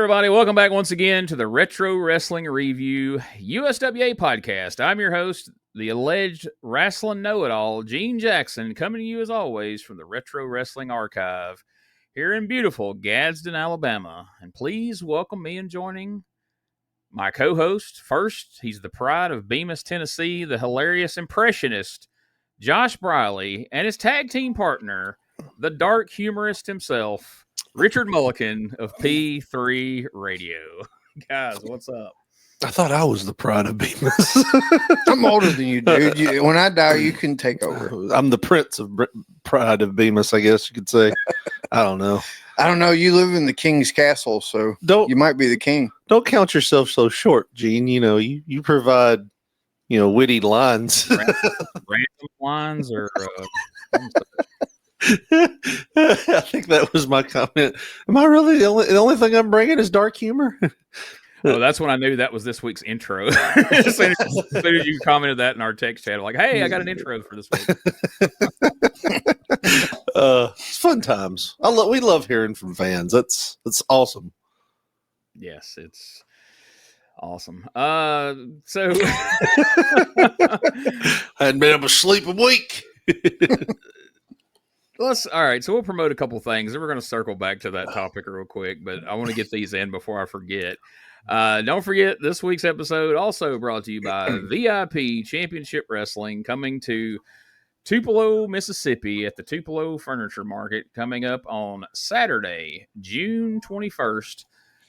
everybody. Welcome back once again to the Retro Wrestling Review USWA podcast. I'm your host, the alleged wrestling know-it-all, Gene Jackson, coming to you as always from the Retro Wrestling Archive here in beautiful Gadsden, Alabama. And please welcome me in joining my co-host. First, he's the pride of Bemis, Tennessee, the hilarious impressionist, Josh Briley, and his tag team partner, the dark humorist himself, Richard Mulliken of P3 Radio. Guys, what's up? I thought I was the pride of Bemis. I'm older than you, dude. When I die, you can take over. I'm the prince of pride of Bemis, I guess you could say. I don't know. You live in the king's castle, so you might be the king. Don't count yourself so short, Gene. You know, you provide, witty lines. Random lines or... I think that was my comment. Am I really the only thing I'm bringing is dark humor? Oh, that's when I knew that was this week's intro. As soon as you commented that in our text chat, I'm like, hey, I got an intro for this week. It's fun times. We love hearing from fans. That's awesome. Yes, it's awesome. So I hadn't been able to sleep a week. All right, so we'll promote a couple things, and we're going to circle back to that topic real quick, but I want to get these in before I forget. Don't forget, this week's episode also brought to you by VIP Championship Wrestling, coming to Tupelo, Mississippi, at the Tupelo Furniture Market, coming up on Saturday, June 21st.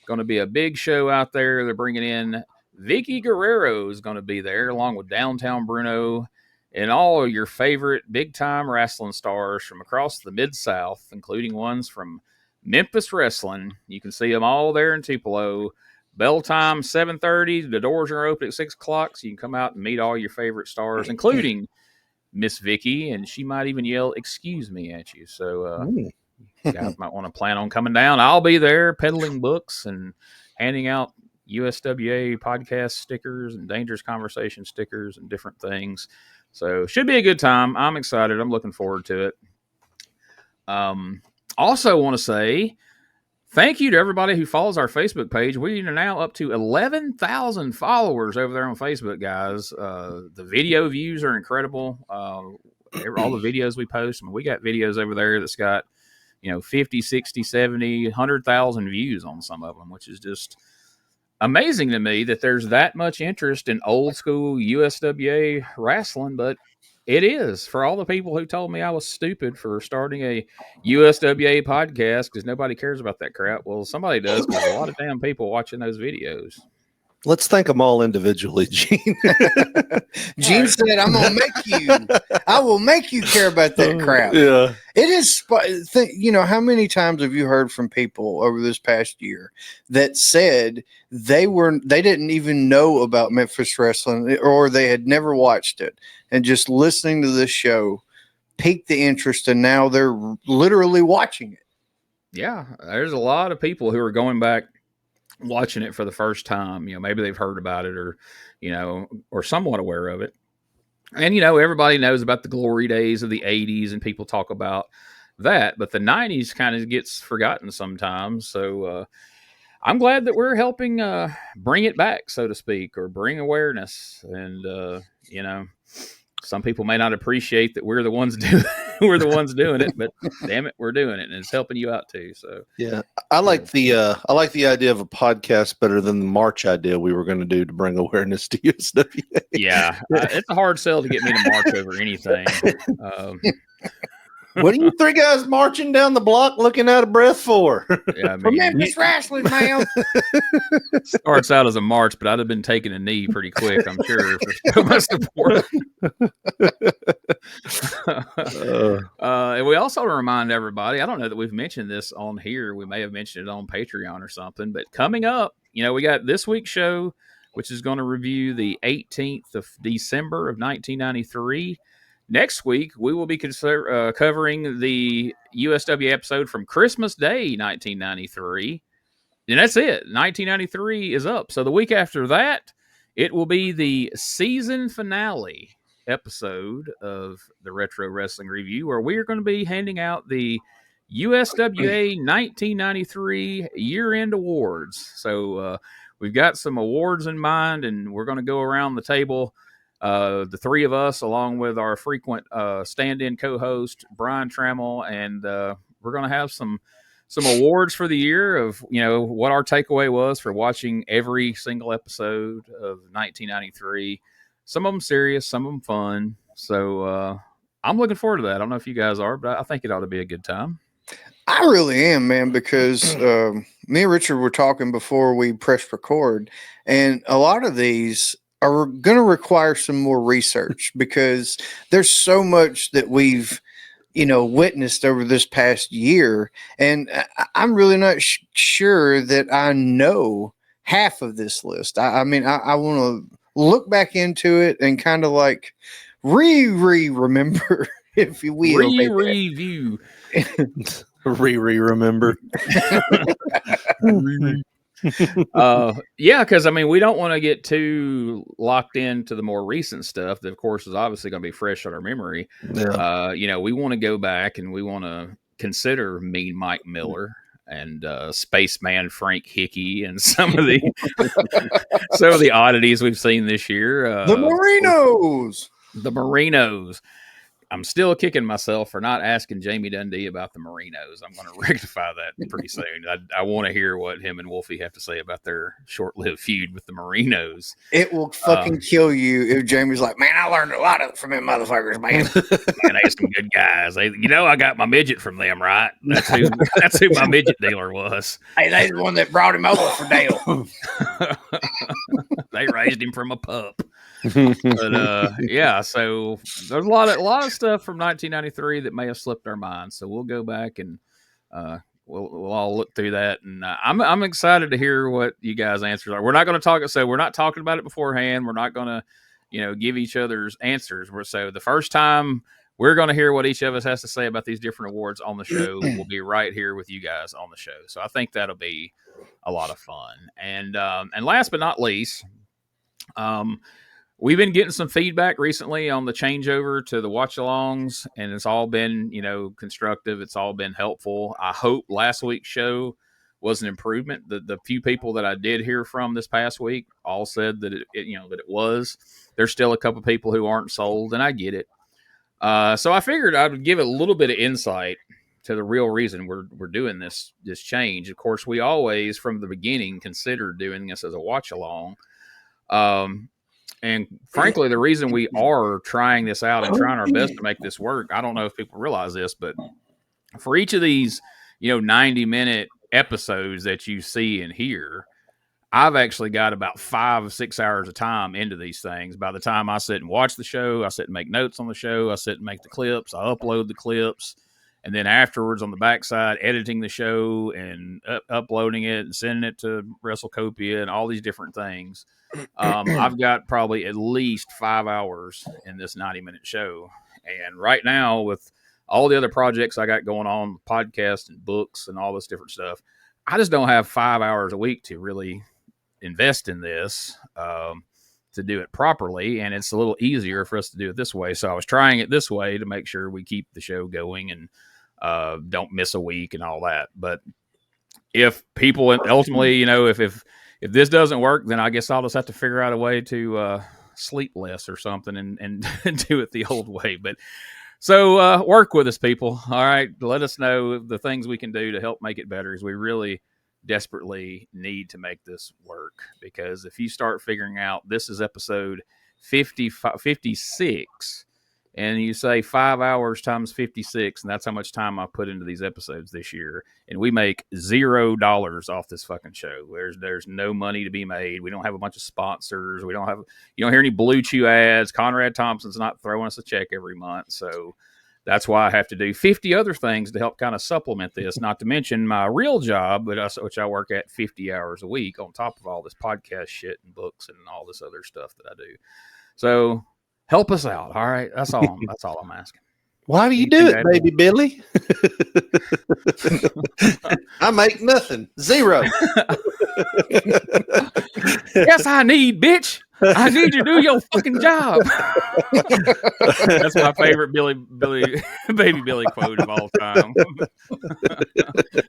Going to be a big show out there. They're bringing in Vicky Guerrero is going to be there, along with Downtown Bruno, and all of your favorite big-time wrestling stars from across the Mid-South, including ones from Memphis Wrestling. You can see them all there in Tupelo. Bell time, 7:30. The doors are open at 6 o'clock, so you can come out and meet all your favorite stars, including Miss Vicky, and she might even yell, "Excuse me," at you. So you guys might want to plan on coming down. I'll be there peddling books and handing out USWA podcast stickers and Dangerous Conversation stickers and different things. So should be a good time. I'm excited. I'm looking forward to it. Also want to say thank you to everybody who follows our Facebook page. We are now up to 11,000 followers over there on Facebook, guys. The video views are incredible. All the videos we post, we got videos over there that's got, 50, 60, 70, 100,000 views on some of them, which is just amazing to me that there's that much interest in old school USWA wrestling, but it is. For all the people who told me I was stupid for starting a USWA podcast because nobody cares about that crap, well, somebody does, because there's a lot of damn people watching those videos. Let's thank them all individually, Gene. Gene said, I will make you care about that crap. Yeah. It is, how many times have you heard from people over this past year that said they didn't even know about Memphis Wrestling, or they had never watched it, and just listening to this show piqued the interest, and now they're literally watching it. Yeah. There's a lot of people who are going back, watching it for the first time. Maybe they've heard about it, or or somewhat aware of it. And everybody knows about the glory days of the 80s, and people talk about that, but the 90s kind of gets forgotten sometimes. So I'm glad that we're helping bring it back, so to speak, or bring awareness. And some people may not appreciate that we're the ones doing it, but damn it, we're doing it, and it's helping you out too. So yeah, I like the idea of a podcast better than the March idea we were going to do to bring awareness to USWA. Yeah, it's a hard sell to get me to march over anything. What are you three guys marching down the block looking out of breath for? Yeah, For Memphis Wrestling, man. Starts out as a march, but I'd have been taking a knee pretty quick, I'm sure, for my support. And we also remind everybody, I don't know that we've mentioned this on here. We may have mentioned it on Patreon or something, but coming up, we got this week's show, which is going to review the 18th of December of 1993. Next week, we will be covering the USWA episode from Christmas Day, 1993. And that's it. 1993 is up. So the week after that, it will be the season finale episode of the Retro Wrestling Review, where we are going to be handing out the USWA 1993 year-end awards. So we've got some awards in mind, and we're going to go around the table, the three of us, along with our frequent stand-in co-host, Brian Trammell, and we're going to have some awards for the year of, what our takeaway was for watching every single episode of 1993. Some of them serious, some of them fun. So I'm looking forward to that. I don't know if you guys are, but I think it ought to be a good time. I really am, man, because me and Richard were talking before we pressed record, and a lot of these are going to require some more research because there's so much that we've witnessed over this past year, and I'm really not sure that I know half of this list. I mean, I want to look back into it and kind of like remember, if you will, review. Remember. Yeah, because we don't want to get too locked into the more recent stuff that, of course, is obviously going to be fresh on our memory. Yeah. We want to go back and we want to consider Mean Mike Miller and Spaceman Frank Hickey and some of the oddities we've seen this year. The Marinos. I'm still kicking myself for not asking Jamie Dundee about the Marinos. I'm going to rectify that pretty soon. I want to hear what him and Wolfie have to say about their short-lived feud with the Marinos. It will fucking kill you if Jamie's like, man, I learned a lot from them motherfuckers, man. Man, they some good guys. I got my midget from them, right? That's who my midget dealer was. Hey, they're the one that brought him over for Dale. They raised him from a pup. But yeah, so there's a lot of stuff from 1993 that may have slipped our minds. So we'll go back and we'll all look through that. And I'm excited to hear what you guys' answers are. We're not going to talk. So we're not talking about it beforehand. We're not going to give each other's answers. So the first time we're going to hear what each of us has to say about these different awards on the show, we'll be right here with you guys on the show. So I think that'll be a lot of fun. And last but not least, we've been getting some feedback recently on the changeover to the watch-alongs, and it's all been, constructive. It's all been helpful. I hope last week's show was an improvement. The few people that I did hear from this past week all said that it was. There's still a couple people who aren't sold, and I get it. So I figured I would give a little bit of insight to the real reason we're doing this change. Of course, we always, from the beginning, considered doing this as a watch-along. And frankly, the reason we are trying this out and trying our best to make this work, I don't know if people realize this, but for each of these, 90-minute episodes that you see and hear, I've actually got about 5 or 6 hours of time into these things. By the time I sit and watch the show, I sit and make notes on the show, I sit and make the clips, I upload the clips, and then afterwards on the backside, editing the show and uploading it and sending it to WrestleCopia and all these different things. I've got probably at least 5 hours in this 90-minute show. And right now, with all the other projects I got going on, podcasts and books and all this different stuff, I just don't have 5 hours a week to really invest in this to do it properly. And it's a little easier for us to do it this way. So I was trying it this way to make sure we keep the show going and don't miss a week and all that. But if people ultimately, if this doesn't work, then I guess I'll just have to figure out a way to sleep less or something and do it the old way. But so work with us, people. All right. Let us know the things we can do to help make it better, as we really desperately need to make this work. Because if you start figuring out this is episode 56, and you say 5 hours times 56, and that's how much time I put into these episodes this year, and we make $0 off this fucking show. There's no money to be made. We don't have a bunch of sponsors. You don't hear any Blue Chew ads. Conrad Thompson's not throwing us a check every month. So that's why I have to do 50 other things to help kind of supplement this, not to mention my real job, which I work at 50 hours a week on top of all this podcast shit and books and all this other stuff that I do. So help us out. All right. That's all I'm asking. Why do you do it, baby Billy? I make nothing. 0. Yes, I need, bitch. I need you to do your fucking job. That's my favorite Baby Billy quote of all time.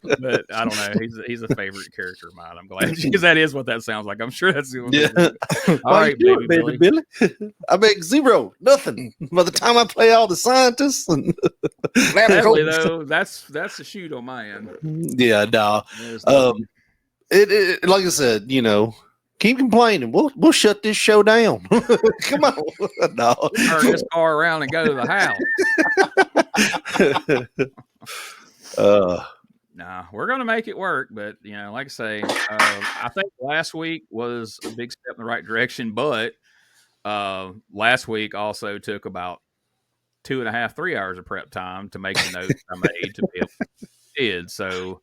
But I don't know. He's a favorite character of mine. I'm glad because that is what that sounds like. I'm sure that's what All right, Baby Billy. I make zero, nothing. By the time I play all the scientists and Definitely, though, that's a shoot on my end. Yeah, no. It like I said, keep complaining. We'll shut this show down. Come on. No. Turn this car around and go to the house. Nah, we're gonna make it work, but like I say, I think last week was a big step in the right direction, but last week also took about 2.5, 3 hours of prep time to make the notes I made to be able to did. So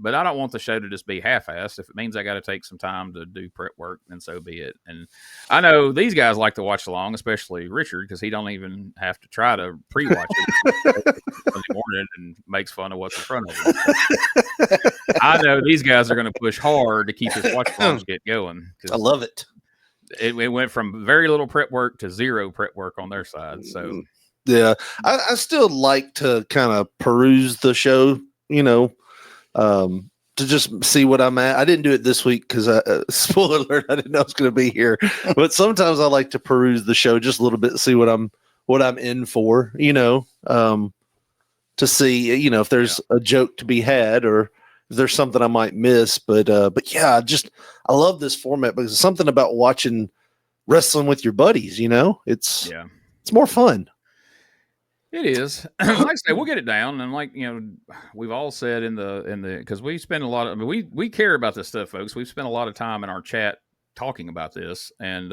but I don't want the show to just be half-assed. If it means I got to take some time to do prep work, then so be it. And I know these guys like to watch along, especially Richard, because he don't even have to try to pre-watch it Sunday morning and makes fun of what's in front of him. I know these guys are going to push hard to keep his watch alongs get going. I love it. It went from very little prep work to zero prep work on their side. So yeah, I still like to kind of peruse the show, to just see what I'm at. I didn't do it this week because spoiler alert, I didn't know I was going to be here. But sometimes I like to peruse the show just a little bit, see what I'm in for, to see, if there's a joke to be had or if there's something I might miss. But yeah, I love this format because it's something about watching wrestling with your buddies. It's more fun. It is. Like I say, we'll get it down, and we've all said in the because we spend a lot of. I mean, we care about this stuff, folks. We've spent a lot of time in our chat talking about this, and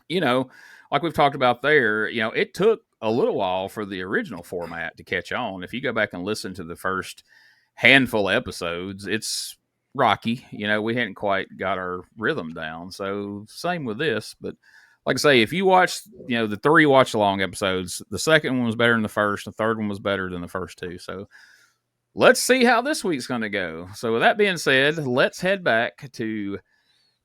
like we've talked about there, it took a little while for the original format to catch on. If you go back and listen to the first handful of episodes, it's rocky. We hadn't quite got our rhythm down. So same with this, but. Like I say, if you watch, the 3 watch-along episodes, the second one was better than the first, the third one was better than the first 2. So let's see how this week's going to go. So with that being said, let's head back to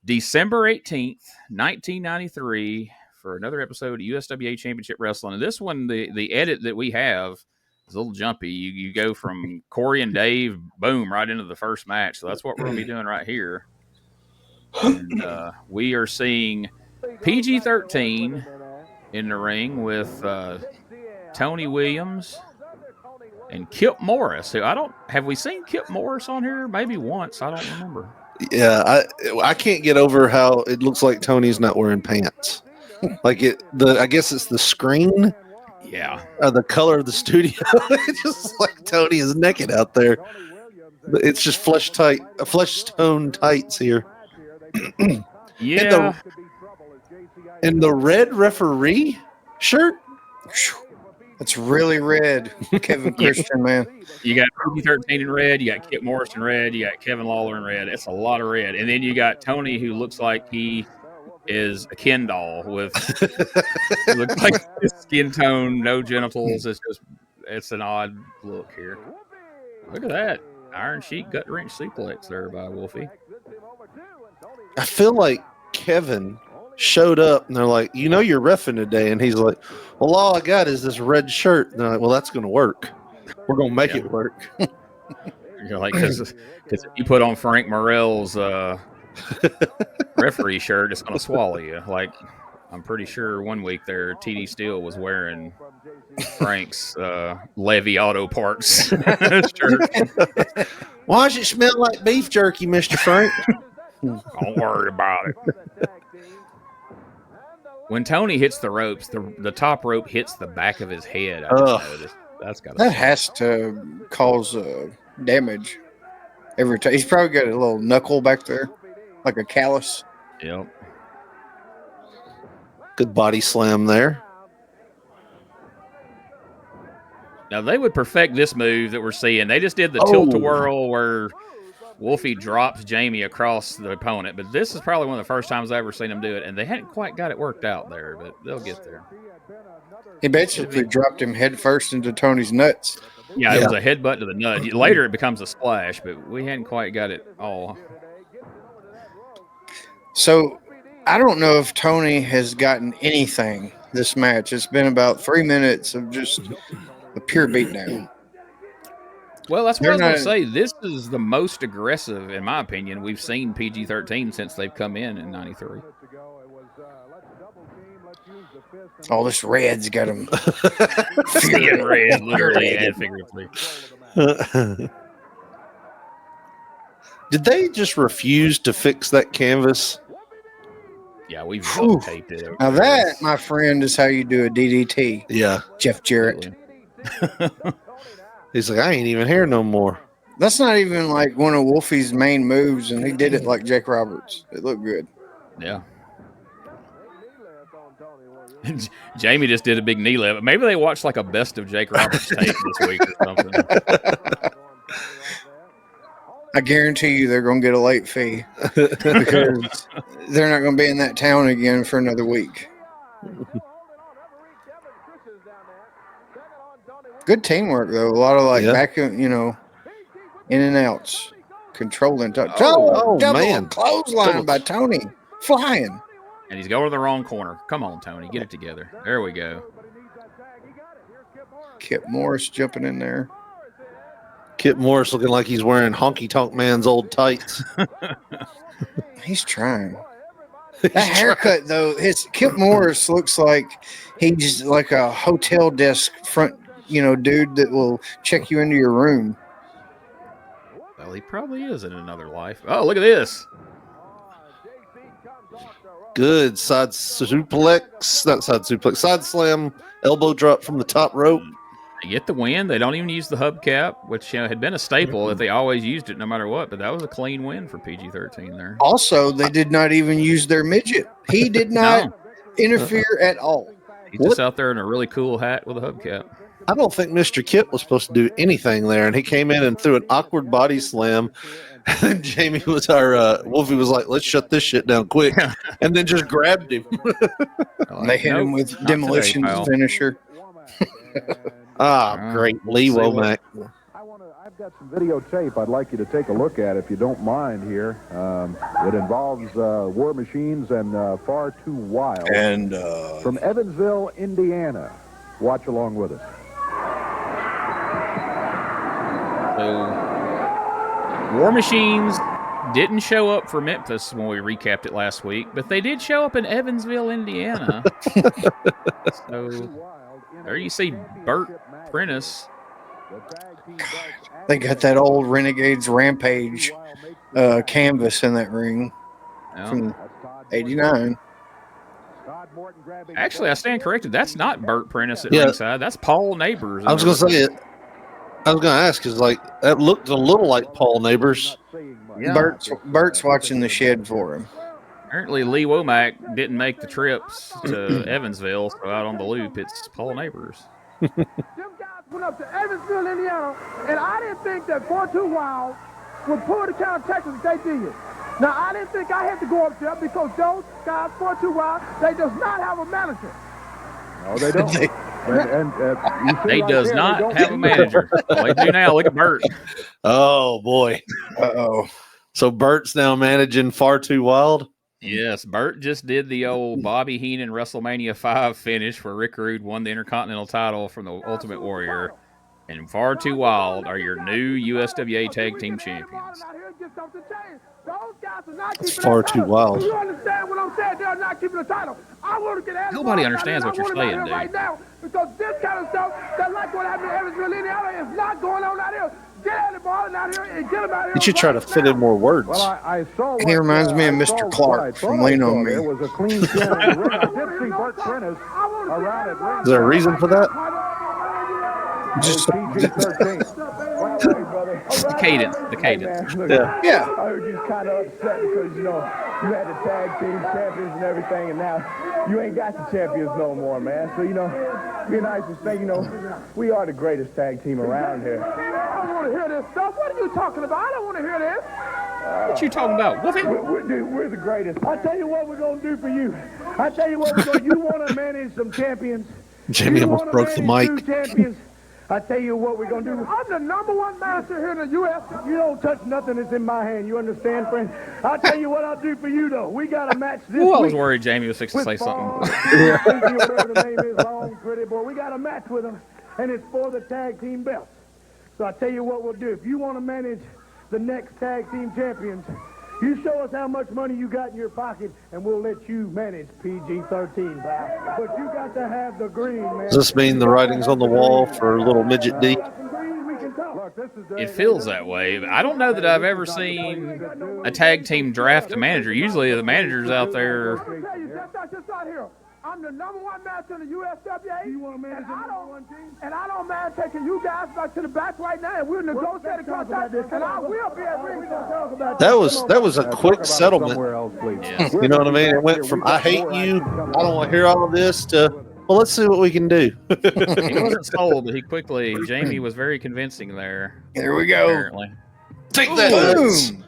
December 18th, 1993 for another episode of USWA Championship Wrestling. And this one, the edit that we have is a little jumpy. You go from Corey and Dave, boom, right into the first match. So that's what we're going to be doing right here. And we are seeing PG-13 in the ring with Tony Williams and Kip Morris. Who have we seen Kip Morris on here? Maybe once. I don't remember. Yeah, I can't get over how it looks like Tony's not wearing pants. I guess it's the screen. Yeah. The color of the studio. It's just like Tony is naked out there. It's just flesh tone tights here. Yeah. And the red referee shirt? That's really red. Kevin Christian, man. You got PG-13 in red. You got Kip Morris in red. You got Kevin Lawler in red. It's a lot of red. And then you got Tony, who looks like he is a Ken doll with looks like his skin tone, no genitals. It's an odd look here. Look at that. Iron Sheik gut wrench suplex there by Wolfie. I feel like Kevin showed up and they're like, you're reffing today. And he's like, well, all I got is this red shirt. And they're like, well, that's going to work. We're going to make it work. Because if you put on Frank Morrell's referee shirt, it's going to swallow you. Like, I'm pretty sure one week there, TD Steele was wearing Frank's Levy Auto Parts shirt. Why does it smell like beef jerky, Mr. Frank? Don't worry about it. When Tony hits the ropes, the top rope hits the back of his head. I just noticed. That has to cause damage every time. He's probably got a little knuckle back there, like a callus. Yep. Good body slam there. Now they would perfect this move that we're seeing. They just did the tilt-a-whirl where Wolfie drops Jamie across the opponent, but this is probably one of the first times I've ever seen them do it, and they hadn't quite got it worked out there, but they'll get there. He basically dropped him head first into Tony's nuts. Yeah, it was a headbutt to the nut. Later it becomes a splash, but we hadn't quite got it all. So I don't know if Tony has gotten anything this match. It's been about 3 minutes of just a pure beatdown. Well, that's what I They're was going to not- say. This is the most aggressive, in my opinion, we've seen PG-13 since they've come in '93. All this red's got him. Seeing red, literally and figuratively. Did they just refuse to fix that canvas? Yeah, we've Whew. taped it. Now that, my friend, is how you do a DDT, Yeah. Jeff Jarrett. He's like, I ain't even here no more. That's not even like one of Wolfie's main moves, and he did it like Jake Roberts. It looked good. Yeah. Jamie just did a big knee lift. Maybe they watched like a best of Jake Roberts tape this week or something. I guarantee you they're going to get a late fee because they're not going to be in that town again for another week. Good teamwork, though. A lot of back, in and outs, controlling. Double man. clothesline by Tony, flying. And he's going to the wrong corner. Come on, Tony, get it together. There we go. Kip Morris jumping in there. Kip Morris looking like he's wearing Honky Tonk Man's old tights. He's trying. That haircut, though, Kip Morris looks like he's like a hotel desk front, dude that will check you into your room. Well, he probably is in another life. Oh, look at this. Good side suplex. Not side suplex. Side slam. Elbow drop from the top rope. They get the win. They don't even use the hubcap, which had been a staple if they always used it no matter what. But that was a clean win for PG-13 there. Also, they did not even use their midget. He did not interfere at all. He's just out there in a really cool hat with a hubcap. I don't think Mr. Kip was supposed to do anything there, and he came in and threw an awkward body slam. And Jamie was Wolfie was like, let's shut this shit down quick. And then just grabbed him. They hit him with Demolition's finisher. Great. Lee Womack. I've got some videotape I'd like you to take a look at if you don't mind here. It involves War Machines and Far Too Wild. And from Evansville, Indiana. Watch along with us. So, War Machines didn't show up for Memphis when we recapped it last week, but they did show up in Evansville, Indiana. So, there you see Bert Prentice. They got that old Renegades Rampage canvas in that ring from '89. Actually, I stand corrected. That's not Bert Prentice at ringside. That's Paul Neighbors. I was going to say it. I was going to ask, because that looked a little like Paul Neighbors. Yeah. Bert's watching the shed for him. Apparently, Lee Womack didn't make the trips to Evansville, so out on the loop, it's Paul Neighbors. Them guys went up to Evansville, Indiana, and I didn't think that 4-2 Wild would pull the kind of Texas that they did. Now, I didn't think I had to go up there because those guys, 4-2 Wild, they does not have a manager. No, they don't. They does not have a manager. They do now. Look at Bert. Oh, boy. Uh-oh. So Bert's now managing Far Too Wild? Yes, Bert just did the old Bobby Heenan WrestleMania 5 finish where Rick Rude won the Intercontinental title from the Ultimate Warrior. And Far Too Wild are your new USWA Tag Team Champions. That's Far Too Wild. You understand what I'm saying? They're not keeping the title. I want to get Nobody understands what you're saying, dude. Right now, because this kind of stuff that like what happened in Evansville, Indiana is not going on out here. Get out of the ball out here and get them out here. You should try to fit in more words. Well, I saw He reminds me of Mr. Clark from Lean On Me. There was a clean scan in the ring. I did see Bert Prentice around at ring. Is there a reason for that? Just The cadence. yeah. I was just kind of upset because, you had the tag team champions and everything, and now you ain't got the champions no more, man. So, be nice to say, we are the greatest tag team around here. I don't want to hear this stuff. What are you talking about? I don't want to hear this. What you talking about? We're the greatest. I tell you what we're going to do for you. I tell you what we're going to do. You want to manage some champions. Jamie almost broke the mic. Champions. I tell you what we're going to do. I'm the number one master here in the U.S. You don't touch nothing that's in my hand. You understand, friend? I'll tell you what I'll do for you, though. We got a match this Ooh, I was week. worried Jamie was fixing to say something. Whatever the name is, long, pretty boy. We got a match with him, and it's for the tag team belts. So I'll tell you what we'll do. If you want to manage the next tag team champions, you show us how much money you got in your pocket, and we'll let you manage PG-13, pal. But you got to have the green, man. Does this mean the writing's on the wall for little Midget D? It feels that way. I don't know that I've ever seen a tag team draft a manager. Usually the manager's out there. Just out here. I'm the number one master in the USWA. You want to manage the number one team? And I don't mind taking you guys back to the back right now, and we'll negotiate a contract, and I will be at ringside. That was a quick settlement. Yeah. You know what I mean? It went from I hate you, I don't want to hear all of this, to well, let's see what we can do. He wasn't sold, but Jamie was very convincing there. There we go. Apparently. Take that.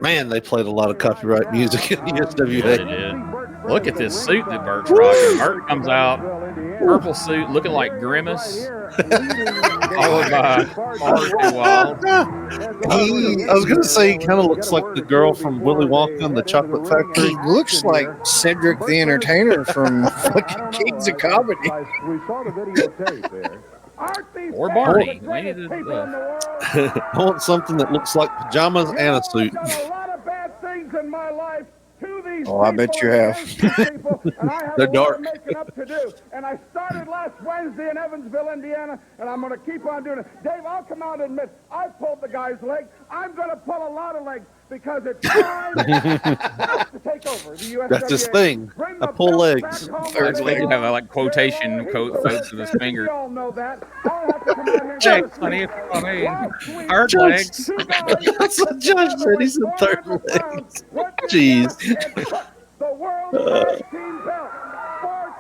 Man, they played a lot of copyright music in the They USWA. did. Look at this suit that Bert's rocking. Bert comes out, purple suit, looking like Grimace. Followed by Art Wild. I was going to say he kind of looks like the girl from Willy Wonka and the Chocolate Factory. He looks like Cedric the Entertainer from fucking Kings of Comedy. We saw the videotape there. Or Barney. Maybe I want something that looks like pajamas and a suit. A lot of bad things in my life to these Oh, I bet you have. They're dark. Making up to do. And I started last Wednesday in Evansville, Indiana, and I'm going to keep on doing it. Dave, I'll come out and admit, I pulled the guy's leg. I'm going to pull a lot of legs because it's time to take over the USWA. That's his thing. Bring I the pull belt legs. back home. Third They do have a quotation quotes with his finger. We all know that. I'll have to come out here and Legs, go to honey, sleep. Hard legs. That's what Josh said. He said third legs. Jeez. The world tag team belt.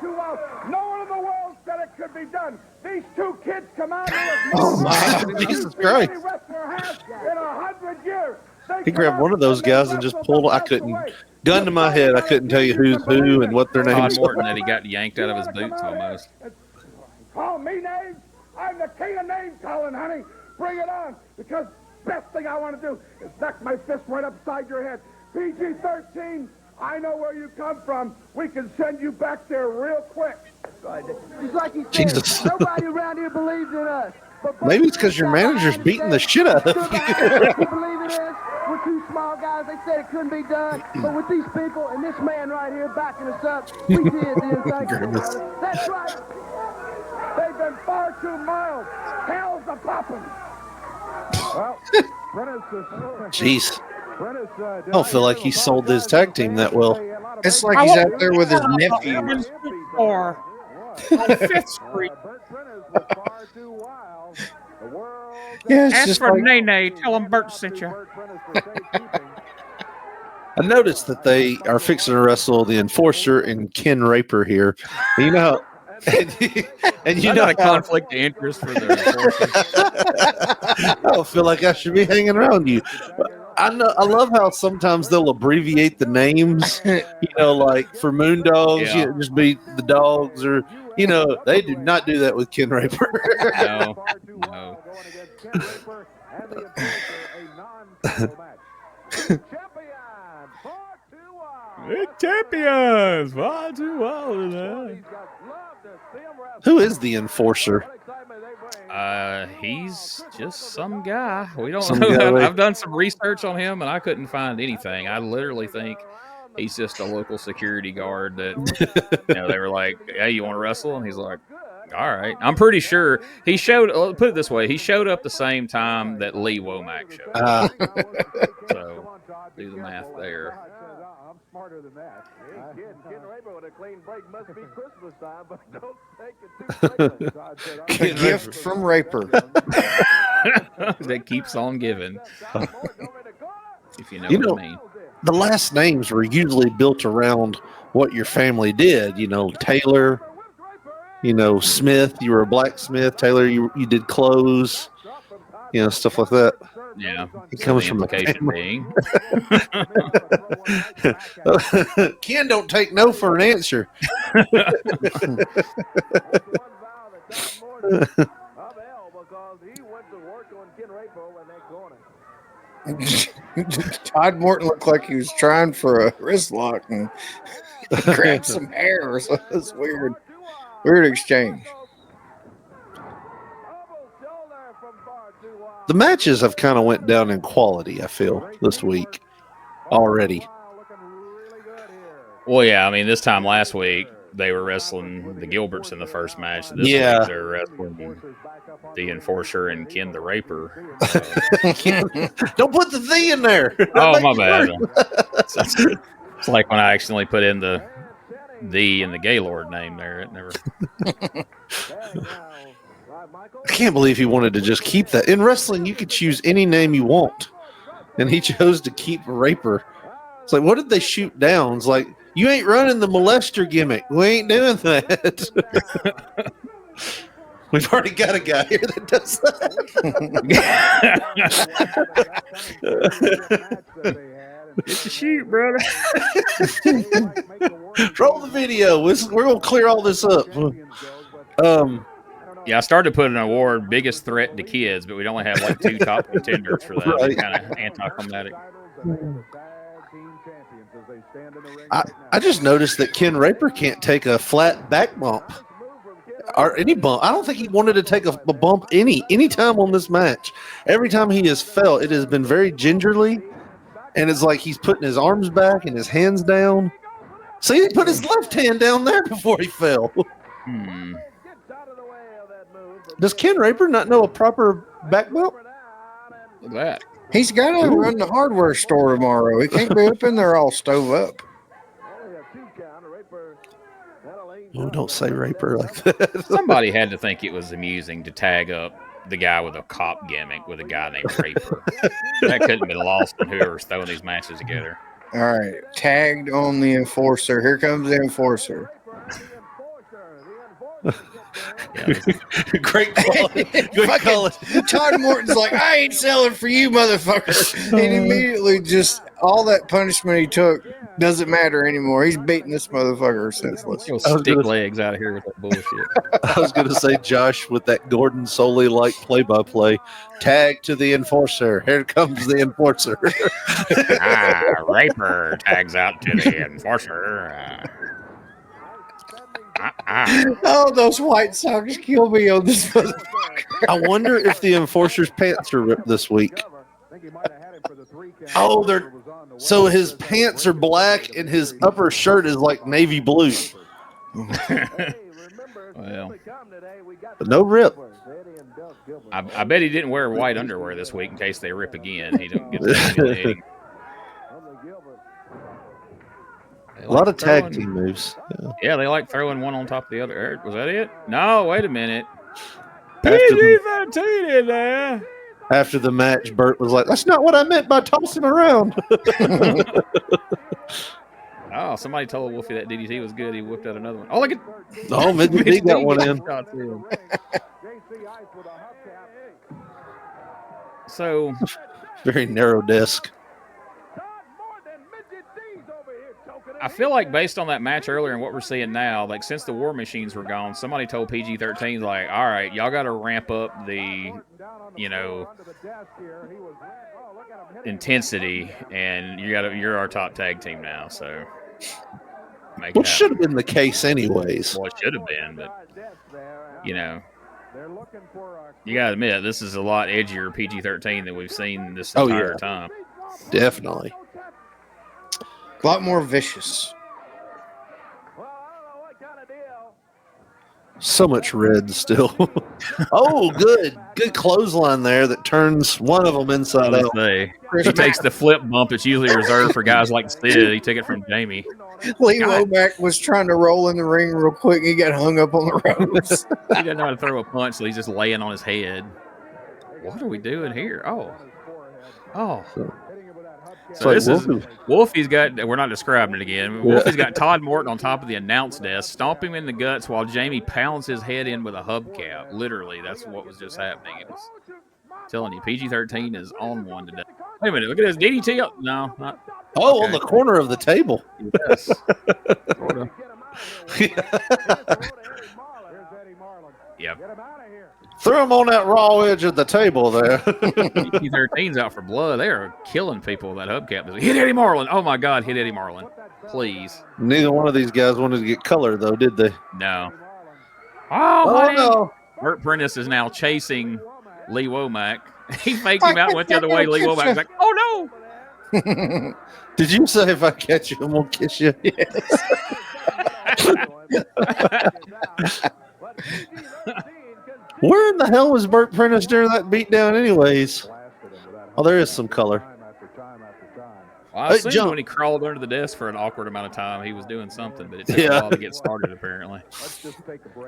4-2 out. No one in the world said it could be done. These two kids come out here with Oh, my. Jesus Christ. any wrestler has in 100 years. He grabbed one of those guys and just pulled. I couldn't. Gun to my head, I couldn't tell you who's who and what their Todd names Morton are. that he got yanked out of his boots almost. Call me names. I'm the king of name calling, honey. Bring it on. Because best thing I want to do is knock my fist right upside your head. PG-13, I know where you come from. We can send you back there real quick. Just like he said, Jesus. nobody around here believes in us. But Maybe it's because your manager's beating the shit out of you. You believe it is? We're two small guys. They said it couldn't be done. But with these people and this man right here backing us up, we did this. Thank you, Goodness. brother. That's right. They've been far too mild. Hell's a poppin'. Well, Jeez. I don't feel like he sold his tag team that well. It's like he's out there with his nephew. Or on Fifth Street. Yeah, it's Ask just for like, Nene. Tell him Bert sent you. I noticed that they are fixing to wrestle the Enforcer and Ken Raper here. You know, and you I know got a conflict of interest for the I don't feel like I should be hanging around you. I love how sometimes they'll abbreviate the names. You know, like for Moondogs, Yeah. you know, just be the dogs, or you know, they do not do that with Ken Raper. No. Champions! Why too well? Who is the Enforcer? He's just some guy. We don't Some know. guy. I've done some research on him, and I couldn't find anything. I literally think he's just a local security guard that, they were like, "Hey, you want to wrestle?" And he's like, "All right." I'm pretty sure he showed. Put it this way: he showed up the same time that Lee Womack showed up. So do the math there. I'm smarter than that. Ken Raper with a clean break must be Christmas time, but don't take it too a gift from Raper. That keeps on giving. If you know You what know, I mean. The last names were usually built around what your family did. You know, Taylor. You know, Smith. You were a blacksmith. Taylor, you did clothes. You know, stuff like that. Yeah, He so comes the from a implication family. being, Ken don't take no for an answer. Todd Morton looked like he was trying for a wrist lock and he grabbed some hair or something. It's weird. Weird exchange. The matches have kind of went down in quality, I feel, this week already. well, yeah, I mean, this time last week they were wrestling the Gilberts in the first match. This Yeah. week they're wrestling the Enforcer and Ken the Raper. Don't put the "the" in there. Oh, my bad. It's like when I accidentally put in the in the Gaylord name there. It never. I can't believe he wanted to just keep that. In wrestling, you could choose any name you want, and he chose to keep Raper. It's like, what did they shoot down? It's like, you ain't running the molester gimmick. We ain't doing that. We've already got a guy here that does that. Get the shoot, brother. Roll the video. We're going to clear all this up. Yeah, I started to put an award, biggest threat to kids, but we'd only have like 2 top contenders for that. Right. Kind of anticlimactic. I just noticed that Ken Raper can't take a flat back bump or any bump. I don't think he wanted to take a bump any time on this match. Every time he has fell, it has been very gingerly, and it's like he's putting his arms back and his hands down. See, he put his left hand down there before he fell. Does Ken Raper not know a proper back bump? Look at that. He's got to run the hardware store tomorrow. He can't be up in there all stove up. Oh, don't say Raper like that. Somebody had to think it was amusing to tag up the guy with a cop gimmick with a guy named Raper. That couldn't be lost on whoever's throwing these matches together. All right. Tagged on the Enforcer. Here comes the Enforcer. Yeah, Great quality. Good quality. Todd Morton's like, I ain't selling for you, motherfucker. And immediately just all that punishment he took doesn't matter anymore. He's beating this motherfucker senseless. You'll stick legs out of here with that bullshit. I was going to say, Josh, with that Gordon Soley like play-by-play, tag to the Enforcer. Here comes the Enforcer. Raper tags out to the Enforcer. Oh, those White Sox kill me on this motherfucker. I wonder if the Enforcer's pants are ripped this week. Oh, they're so his pants are black and his upper shirt is like navy blue. Well, But no rip. I bet he didn't wear white underwear this week in case they rip again. He don't get that. A lot of tag team moves. Yeah, they like throwing one on top of the other. Was that it? No, wait a minute. After PG-13 in there. After the match, Bert was like, "That's not what I meant by tossing around." Oh, somebody told Wolfie that DDT was good. He whipped out another one. Oh, look at Oh, Midget D got one in. So, Very narrow disc. I feel like based on that match earlier and what we're seeing now, like since the War Machines were gone, somebody told PG-13, like, all right, y'all got to ramp up the, intensity, and you're our top tag team now, so Which should have been the case anyways. Well, it should have been, but, you got to admit, this is a lot edgier PG-13 than we've seen this entire time. Definitely. A lot more vicious. So much red still. Oh, good clothesline there that turns one of them inside out. He takes the flip bump that's usually reserved for guys like Sid. He took it from Jamie. Lee Womack was trying to roll in the ring real quick. He got hung up on the ropes. He didn't know how to throw a punch, so he's just laying on his head. What are we doing here? Oh. So this is Wolfie's got. We're not describing it again. Wolfie's got Todd Morton on top of the announce desk, stomping him in the guts while Jamie pounds his head in with a hubcap. Literally, that's what was just happening. Telling you, PG-13 is on one today. Wait a minute, look at this DDT. No, not. Oh, Okay. on the corner of the table. Yes. Sorta. Yep. Threw him on that raw edge of the table there. PG-13's out for blood. They are killing people with that hubcap. Hit Eddie Marlin. Oh, my God, hit Eddie Marlin. Please. Neither one of these guys wanted to get color, though, did they? No. Oh, honey. No. Bert Prentice is now chasing Lee Womack. He faked him out, went the other way. Lee Womack's like, oh, no. Did you say if I catch you, I'm going to kiss you? Yes. Where in the hell was Bert Prentice during that beatdown anyways? Oh, there is some color. Well, I Hey, assumed jump. when he crawled under the desk for an awkward amount of time, he was doing something, but it took a while to get started, apparently.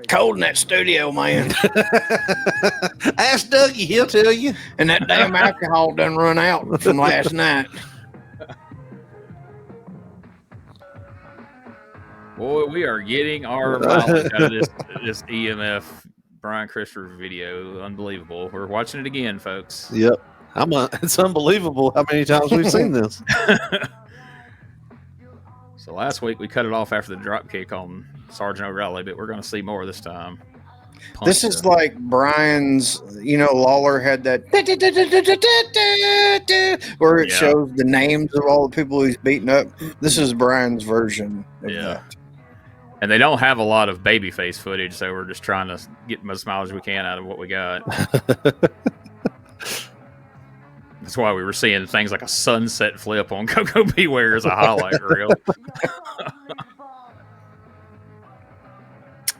Cold in that studio, man. Ask Dougie, he'll tell you. And that damn alcohol done run out from last night. Boy, we are getting our mileage out of this EMF Brian Christopher video. Unbelievable. We're watching it again, folks. Yep. It's unbelievable how many times we've seen this. So last week we cut it off after the drop kick on Sergeant O'Reilly, but we're going to see more this time. This is like Brian's, Lawler had that where it shows the names of all the people he's beaten up. This is Brian's version of that. And they don't have a lot of babyface footage, so we're just trying to get as mileage as we can out of what we got. That's why we were seeing things like a sunset flip on Coco Beware as a highlight reel.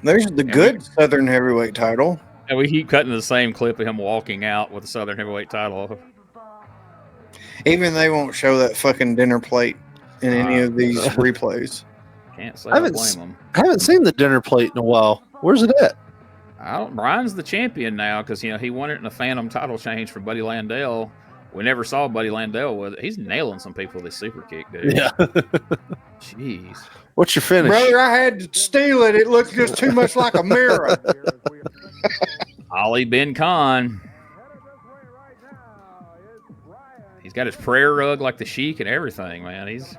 There's the good Southern Heavyweight title. And we keep cutting the same clip of him walking out with the Southern Heavyweight title. Even they won't show that fucking dinner plate in any of these replays. Can't say I blame them. I haven't seen the dinner plate in a while. Where's it at? Brian's the champion now because he won it in a Phantom title change for Buddy Landell. We never saw Buddy Landell with it. He's nailing some people with this super kick, dude. Yeah. Jeez. What's your finish? Brother, I had to steal it. It looked just too much like a mirror. Ali Ben-Clyde. He's got his prayer rug like the Sheik and everything, man. He's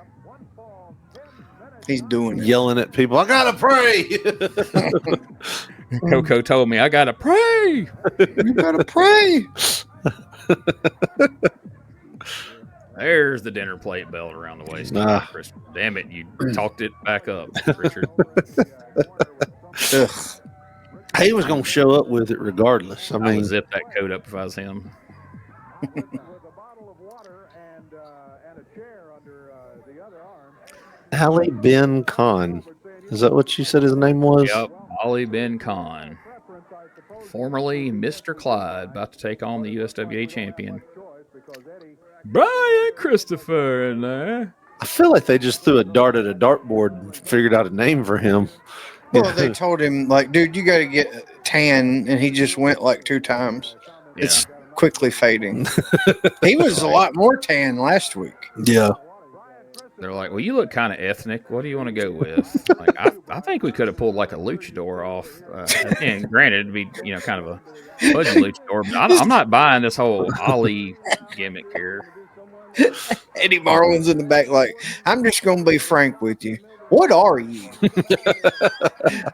doing it. Yelling at people, I gotta pray. Coco told me, I gotta pray. You gotta pray. There's the dinner plate belt around the waist. Damn it, you talked it back up, Richard. He was going to show up with it regardless. I would zip that coat up if I was him. Ali Ben-Clyde. Is that what you said his name was? Yep, Ali Ben-Clyde. Formerly Mr. Clyde, about to take on the USWA champion. Brian Christopher in there. I feel like they just threw a dart at a dartboard and figured out a name for him. Well, they told him, dude, you got to get tan, and he just went 2 times. Yeah. It's quickly fading. He was a lot more tan last week. Yeah. They're like, well, you look kind of ethnic. What do you want to go with? I think we could have pulled a luchador off. And granted, it'd be kind of a fudgy luchador, but I'm not buying this whole Ali gimmick here. Eddie Marlin's in the back I'm just going to be frank with you. What are you?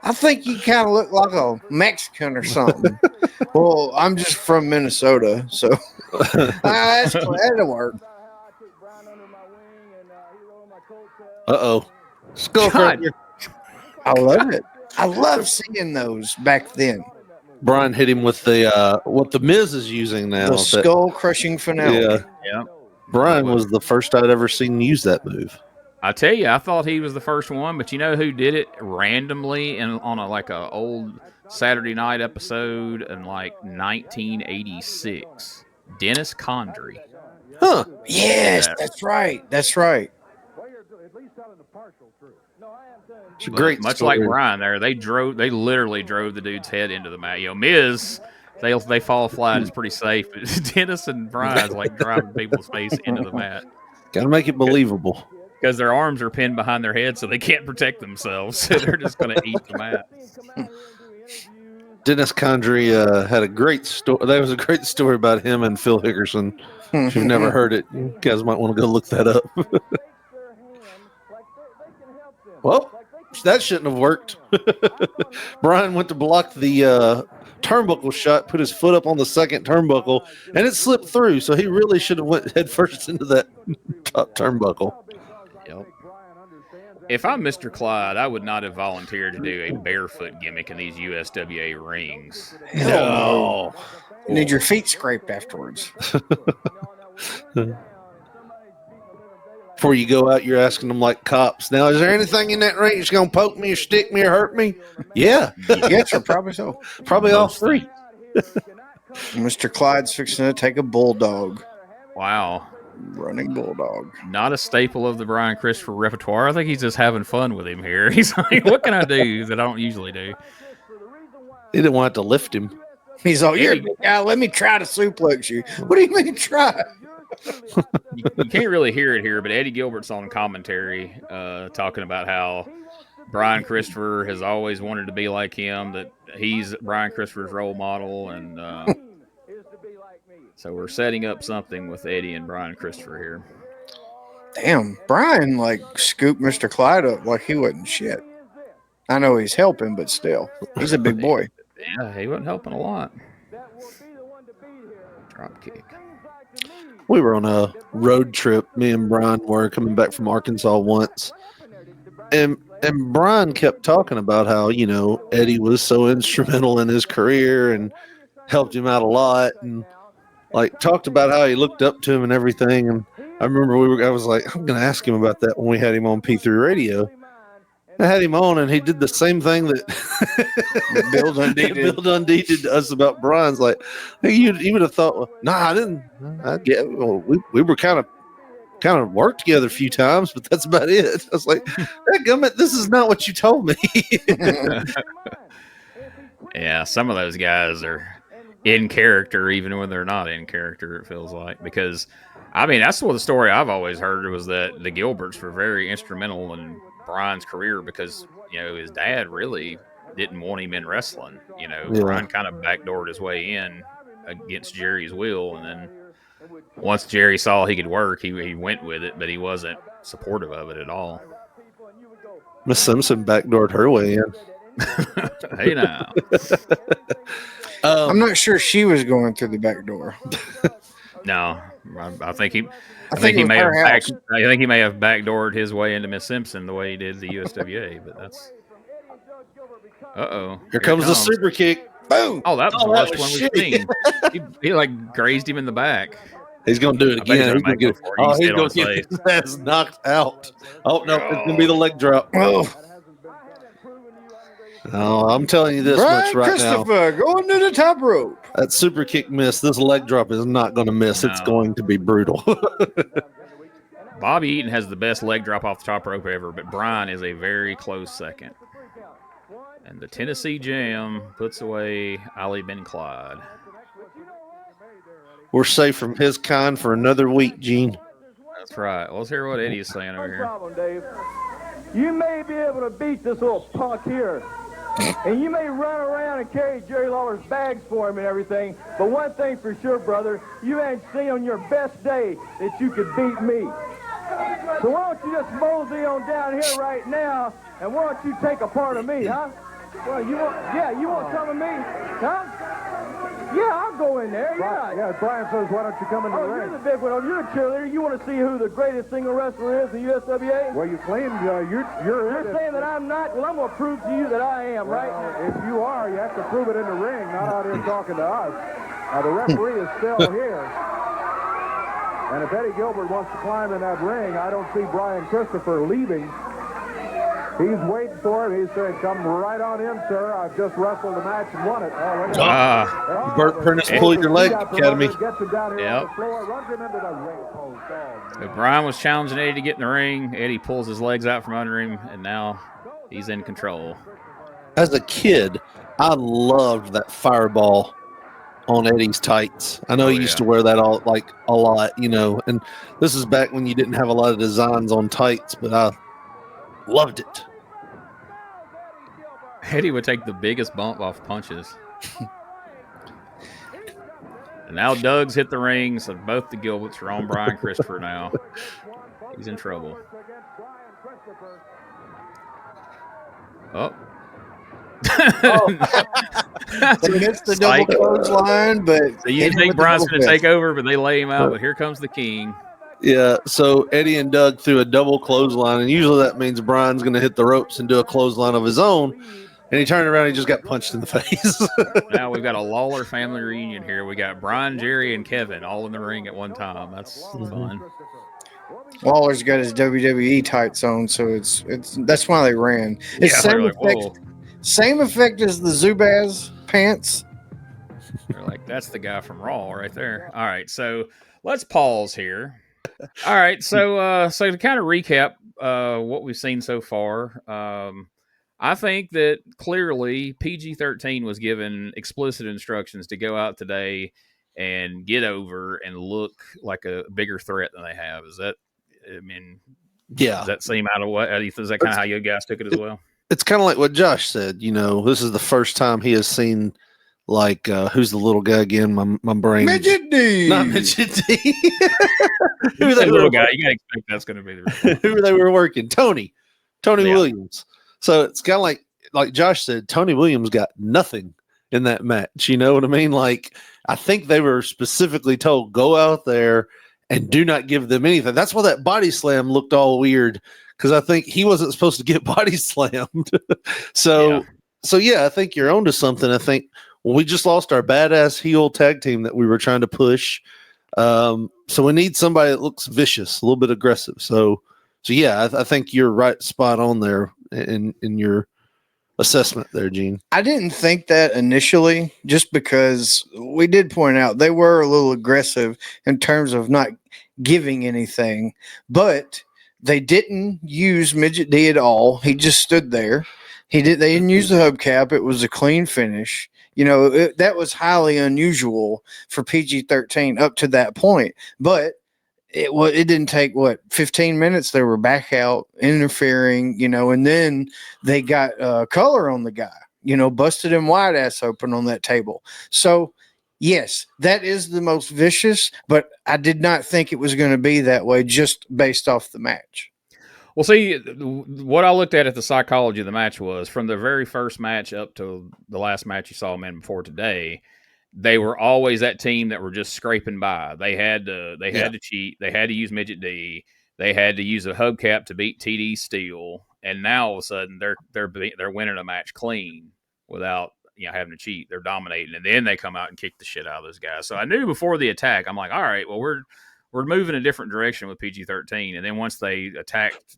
I think you kind of look like a Mexican or something. Well, I'm just from Minnesota, so that'll work. Uh-oh. I love it. I love seeing those back then. Brian hit him with what the Miz is using now. The skull-crushing finale. Yeah. Brian was the first I'd ever seen use that move. I tell you, I thought he was the first one, but you know who did it randomly on a old Saturday night episode in 1986? Dennis Condrey. Huh. Yes, that's right. That's right. It's a great much story. like Brian there, they literally drove the dude's head into the mat. Miz, they fall flat. It's pretty safe. But Dennis and Brian's driving people's face into the mat. Gotta make it believable. Because their arms are pinned behind their head, so they can't protect themselves. So they're just going to eat the mat. Dennis Condrey had a great story. That was a great story about him and Phil Hickerson. If you've never heard it, you guys might want to go look that up. Well, that shouldn't have worked. Brian went to block the turnbuckle shot, put his foot up on the second turnbuckle, and it slipped through. So he really should have went head first into that top turnbuckle. Yep. If I'm Mr. Clyde, I would not have volunteered to do a barefoot gimmick in these USWA rings. No. You need your feet scraped afterwards. Before you go out, you're asking them like cops. Now, is there anything in that ring that's going to poke me or stick me or hurt me? Yeah. Yes, or probably so. Probably all three. Mr. Clyde's fixing to take a bulldog. Wow. Running bulldog. Not a staple of the Brian Christopher repertoire. I think he's just having fun with him here. He's like, what can I do that I don't usually do? He didn't want to lift him. He's all, you're a big guy. Let me try to suplex you. What do you mean try? You can't really hear it here, but Eddie Gilbert's on commentary talking about how Brian Christopher has always wanted to be like him, that he's Brian Christopher's role model, and so we're setting up something with Eddie and Brian Christopher here. Damn, Brian like scooped Mr. Clyde up like he wasn't shit. I know he's helping, but still, he's a big boy. Yeah, he wasn't helping a lot. Drop kick. We were on a road trip. Me and Brian were coming back from Arkansas once. And Brian kept talking about how, you know, Eddie was so instrumental in his career and helped him out a lot. And like talked about how he looked up to him and everything. And I remember I was like, I'm going to ask him about that when we had him on P3 Radio. I had him on, and he did the same thing that Bill Dundee did to us about Brian's. like you would have thought, well, nah, I didn't. I get. Well, we were kind of worked together a few times, but that's about it. I was like, gummit, this is not what you told me. Yeah, some of those guys are in character, even when they're not in character. It feels like, because I mean that's what the story I've always heard was that the Gilberts were very instrumental in Brian's career because, you know, his dad really didn't want him in wrestling. You know, yeah. Brian kind of backdoored his way in against Jerry's will, and then once Jerry saw he could work, he went with it, but he wasn't supportive of it at all. Miss Simpson backdoored her way in. Hey now. I'm not sure she was going through the back door. No, I think he may have backdoored his way into Miss Simpson the way he did the USWA, but that's. Here comes the super kick. Boom! Oh, that was the worst one we've seen. He like grazed him in the back. He's gonna do it again. He's gonna get his ass knocked out. Oh no, it's gonna be the leg drop. Oh, I'm telling you this much right now. Christopher going to the top rope. That super kick miss. This leg drop is not going to miss. No. It's going to be brutal. Bobby Eaton has the best leg drop off the top rope ever, but Brian is a very close second. And the Tennessee Jam puts away Ali Ben-Clyde. We're safe from his kind for another week, Gene. That's right. Well, let's hear what Eddie is saying over here. Problem, Dave. You may be able to beat this little punk here. And you may run around and carry Jerry Lawler's bags for him and everything, but one thing for sure, brother, you ain't seen on your best day that you could beat me. So why don't you just mosey on down here right now, and why don't you take a part of me, huh? Well, you want some of me, huh? Yeah, I'll go in there. Yeah, Brian says, why don't you come in the ring? You're the big one. You're a cheerleader. You want to see who the greatest single wrestler is in the USWA? Well, you claimed you're saying that I'm not. Well, I'm going to prove to you that I am, right? If you are, you have to prove it in the ring, not out here talking to us. The referee is still here. And if Eddie Gilbert wants to climb in that ring, I don't see Brian Christopher leaving. He's waiting for it. He said, come right on in, sir. I've just wrestled a match and won it. Bert Prentice pulled your leg, Academy. Yep. Brian was challenging Eddie to get in the ring. Eddie pulls his legs out from under him, and now he's in control. As a kid, I loved that fireball on Eddie's tights. I know he used to wear that a lot, you know, and this is back when you didn't have a lot of designs on tights, but I loved it. Eddie would take the biggest bump off punches. And now Doug's hit the ring, so both the Gilberts are on Brian Christopher now. He's in trouble. Oh. They missed the double clothesline, but so you think Brian's going to take over, but they lay him out. But here comes the king. Yeah, so Eddie and Doug threw a double clothesline, and usually that means Brian's going to hit the ropes and do a clothesline of his own. And he turned around and he just got punched in the face. Now we've got a Lawler family reunion here. We got Brian, Jerry, and Kevin all in the ring at one time. That's fun. Lawler's got his WWE tights on, so it's that's why they ran. It's same effect as the Zubaz pants. They're like, that's the guy from Raw right there. All right, so let's pause here. All right, so to kind of recap what we've seen so far, I think that clearly PG-13 was given explicit instructions to go out today and get over and look like a bigger threat than they have. Is that, I mean, yeah. Does that seem out of what? Is that kind of how you guys took it as well? It's kind of like what Josh said. You know, this is the first time he has seen, like, who's the little guy again? My brain. Midget D. Not Midget D. Who's that little guy? You got to expect that's going to be the who they were working. Tony yeah. Williams. So it's kind of like Josh said, Tony Williams got nothing in that match. You know what I mean? Like, I think they were specifically told, go out there and do not give them anything. That's why that body slam looked all weird, because I think he wasn't supposed to get body slammed. So I think you're onto something. I think we just lost our badass heel tag team that we were trying to push. So we need somebody that looks vicious, a little bit aggressive. So yeah, I think you're right, spot on there in your assessment there, Gene. I didn't think that initially, just because we did point out they were a little aggressive in terms of not giving anything, but they didn't use Midget D at all. He just stood there. They didn't use the hubcap. It was a clean finish. You know, that was highly unusual for PG-13 up to that point, but it didn't take 15 minutes. They were back out interfering, you know, and then they got color on the guy, you know, busted him wide ass open on that table. So yes, that is the most vicious, but I did not think it was going to be that way just based off the match. Well, see, what I looked at the psychology of the match was from the very first match up to the last match you saw them in before today, they were always that team that were just scraping by. They had to cheat. They had to use Midget D. They had to use a hubcap to beat TD Steele. And now all of a sudden they're winning a match clean without having to cheat. They're dominating, and then they come out and kick the shit out of those guys. So I knew before the attack, I'm like, all right, well we're moving a different direction with PG-13. And then once they attacked,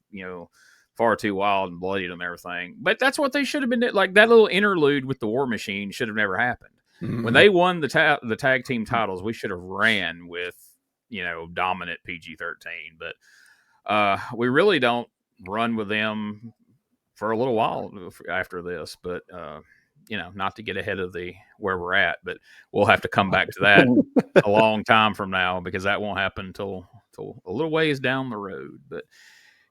Far Too Wild and bloodied them and everything. But that's what they should have been. Like that little interlude with the War Machine should have never happened. Mm-hmm. When they won the tag team titles, we should have ran with, dominant PG-13. But we really don't run with them for a little while after this. But, not to get ahead of where we're at, but we'll have to come back to that a long time from now, because that won't happen until a little ways down the road. But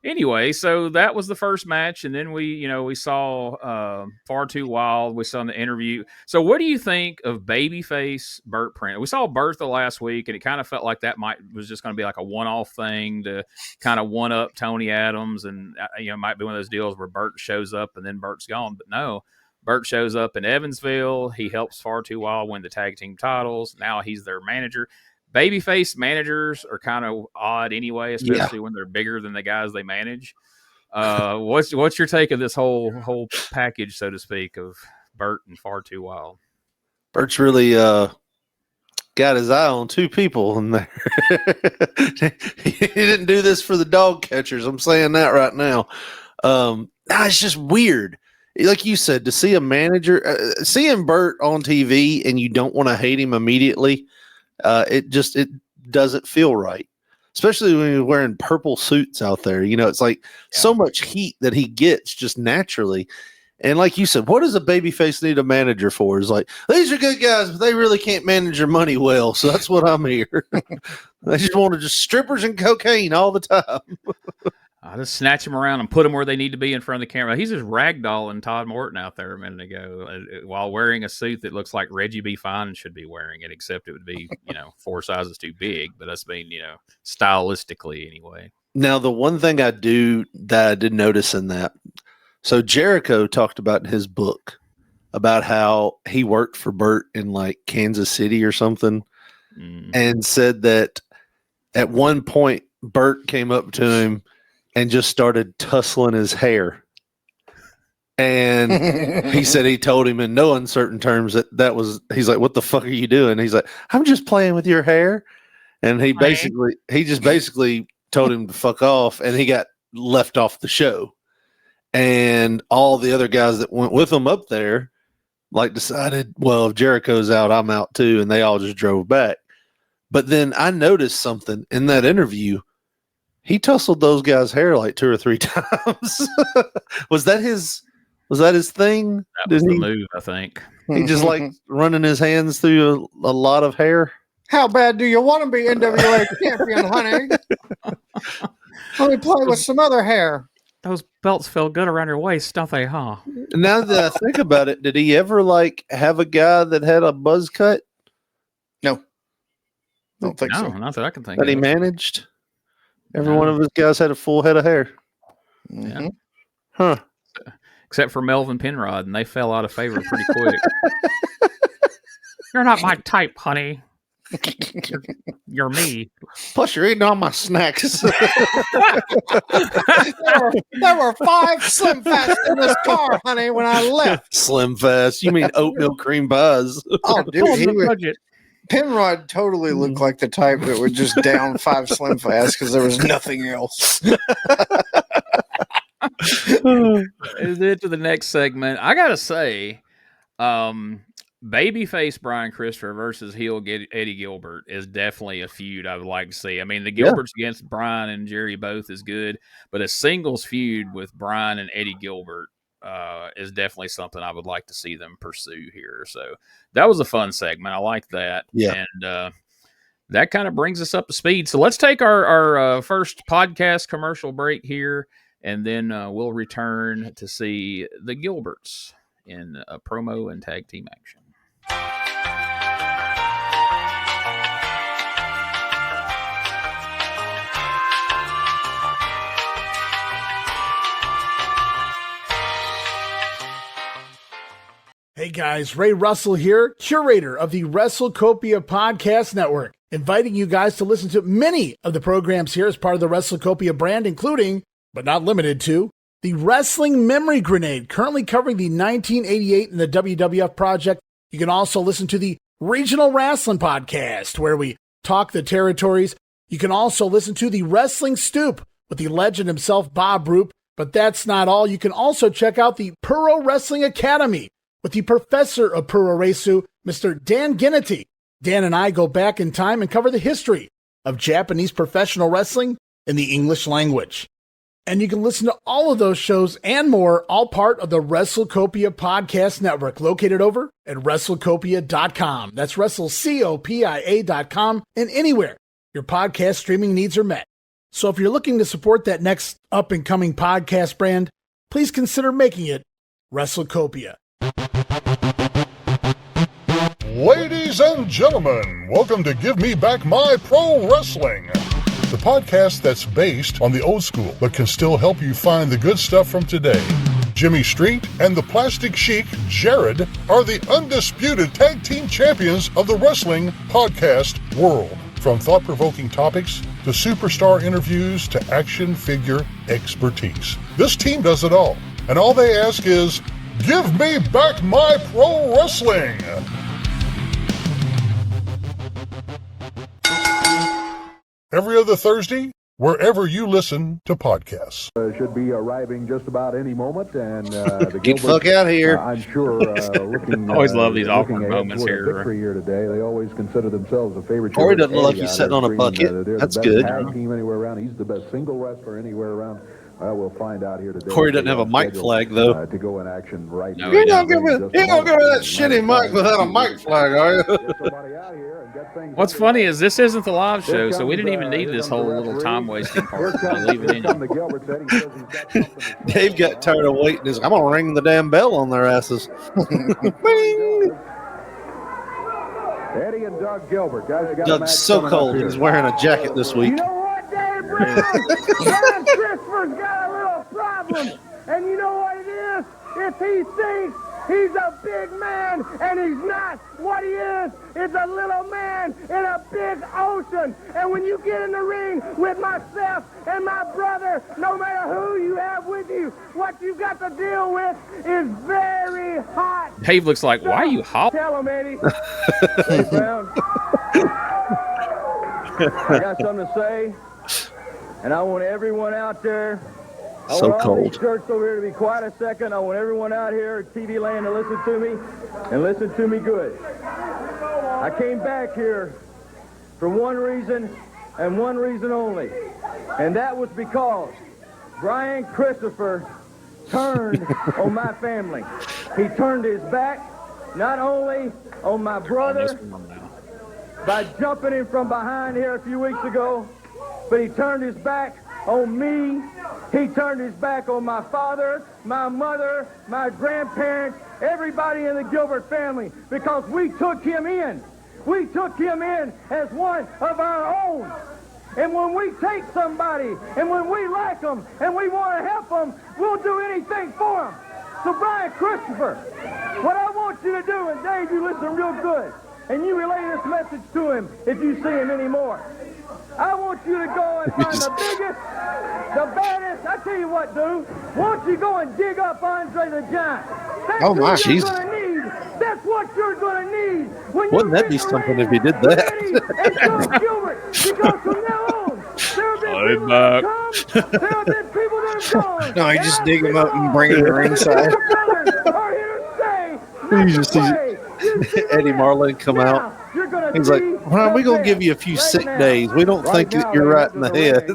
anyway, so that was the first match, and then we saw Far Too Wild. We saw in the interview. So what do you think of Babyface Bert Prentice? We saw Bertha last week, and it kind of felt like that was just going to be like a one-off thing to kind of one-up Tony Adams, and it might be one of those deals where Bert shows up and then Bert's gone. But no, Bert shows up in Evansville. He helps Far Too Wild win the tag team titles. Now he's their manager. Babyface managers are kind of odd anyway, especially when they're bigger than the guys they manage. What's your take of this whole package, so to speak, of Bert and Far Too Wild? Bert's really got his eye on two people in there. He didn't do this for the dog catchers. I'm saying that right now. It's just weird. Like you said, to see a manager, seeing Bert on TV and you don't want to hate him immediately, it doesn't feel right, especially when you're wearing purple suits out there. It's like so much heat that he gets just naturally. And like you said, what does a babyface need a manager for? It's like, these are good guys, but they really can't manage their money well. So that's what I'm here. They just want to just strippers and cocaine all the time. I just snatch them around and put them where they need to be in front of the camera. He's just ragdolling Todd Morton out there a minute ago while wearing a suit that looks like Reggie B should be wearing it, except it would be, 4 sizes too big. But that's being, stylistically anyway. Now, the one thing I did notice in that, so Jericho talked about in his book about how he worked for Bert in like Kansas City or something, and said that at one point Bert came up to him and just started tussling his hair. And he said he told him in no uncertain terms he's like, what the fuck are you doing? He's like, I'm just playing with your hair. And he just basically told him to fuck off, and he got left off the show. And all the other guys that went with him up there like decided, well, if Jericho's out, I'm out too. And they all just drove back. But then I noticed something in that interview. He tussled those guys' hair like 2 or 3 times. Was that his thing? That was the move, I think. He just like running his hands through a lot of hair. How bad do you want to be NWA champion, honey? Let me play with some other hair. Those belts feel good around your waist, don't they, huh? Now that I think about it, did he ever like have a guy that had a buzz cut? No. I don't think so. Not that I can think of. That he managed? Every one of his guys had a full head of hair. Yeah. Huh. Except for Melvin Penrod, and they fell out of favor pretty quick. You're not my type, honey. You're me. Plus, you're eating all my snacks. There were 5 Slim Fast in this car, honey, when I left. Slim Fast? You mean oatmeal cream pies? Oh, dude, Penrod totally looked like the type that would just down 5 Slim Fast because there was nothing else. Into the next segment, I gotta say, Babyface Brian Christopher versus heel Eddie Gilbert is definitely a feud I would like to see. I mean, the Gilberts against Brian and Jerry both is good, but a singles feud with Brian and Eddie Gilbert is definitely something I would like to see them pursue here. So that was a fun segment. I like that. Yeah. And that kind of brings us up to speed. So let's take our first podcast commercial break here, and then we'll return to see the Gilberts in a promo and tag team action. Hey guys, Ray Russell here, curator of the WrestleCopia Podcast Network, inviting you guys to listen to many of the programs here as part of the WrestleCopia brand, including, but not limited to, the Wrestling Memory Grenade, currently covering the 1988 and the WWF project. You can also listen to the Regional Wrestling Podcast, where we talk the territories. You can also listen to the Wrestling Stoop with the legend himself, Bob Roop. But that's not all. You can also check out the Puro Wrestling Academy with the professor of Puro Resu, Mr. Dan Ginnity. Dan and I go back in time and cover the history of Japanese professional wrestling in the English language. And you can listen to all of those shows and more, all part of the WrestleCopia Podcast Network, located over at WrestleCopia.com. That's WrestleCopia.com, and anywhere your podcast streaming needs are met. So if you're looking to support that next up-and-coming podcast brand, please consider making it WrestleCopia. Ladies and gentlemen, welcome to Give Me Back My Pro Wrestling, the podcast that's based on the old school, but can still help you find the good stuff from today. Jimmy Street and the Plastic Sheik, Jared, are the undisputed tag team champions of the wrestling podcast world. From thought-provoking topics to superstar interviews to action figure expertise. This team does it all, and all they ask is, give me back my pro wrestling! Every other Thursday, wherever you listen to podcasts. Should be arriving just about any moment, and the Get the fuck out of here. I'm sure. Looking, I always love these awkward moments here. Victory here today. They always consider themselves a favorite. Corey doesn't look like he's sitting on a bucket. They're That's the best good. tag team anywhere around. He's the best single wrestler anywhere around. Well, we'll find out here today. Corey doesn't have a mic flag, though. To go in action right now. You're not gonna give me that shitty mic without a mic flag, are you? What's funny is this isn't the live show, so we didn't even need this whole little time wasting part. Leave it in. Dave got tired of waiting. He's like, I'm gonna ring the damn bell on their asses. Bing! Eddie and Doug Gilbert. Guys, you got Doug's so cold. He's wearing a jacket this week. You know what, Dave Brown? Brian Christopher's got a little problem. And you know what it is? If he thinks he's a big man and he's not, what he is a little man in a big ocean. And when you get in the ring with myself and my brother, no matter who you have with you, what you got to deal with is very hot. Dave looks like, why are you hot? Tell him, Eddie. Hey, Brown. I got something to say, and I want everyone out there. I So want all these cold. jerks over here to be quiet a second. I want everyone out here at TV land to listen to me, and listen to me good. I came back here for one reason, and one reason only, and that was because Brian Christopher turned on my family. He turned his back not only on my brother by jumping in from behind here a few weeks ago, but he turned his back on me. He turned his back on my father, my mother, my grandparents, everybody in the Gilbert family, because we took him in. We took him in as one of our own. And when we take somebody, and when we like them, and we want to help them, we'll do anything for them. So Brian Christopher, what I want you to do, and Dave, you listen real good, and you relay this message to him if you see him anymore. I want you to go and find the biggest, the baddest. I tell you what, dude. Why don't you go and dig up Andre the Giant? That's Oh, my, who you're Jesus. gonna need. That's what you're going to need. When Wouldn't you that be get something ready, if he did that? Eddie and Doug Gilbert, because from now on, there have been people that have come, there have been people that have gone. No, you just dig him up and bring him to ringside. Are here to stay. You just see Eddie Marlin come out. He's like, well, we're going to give you a few sick days. We don't think that you're right in the head.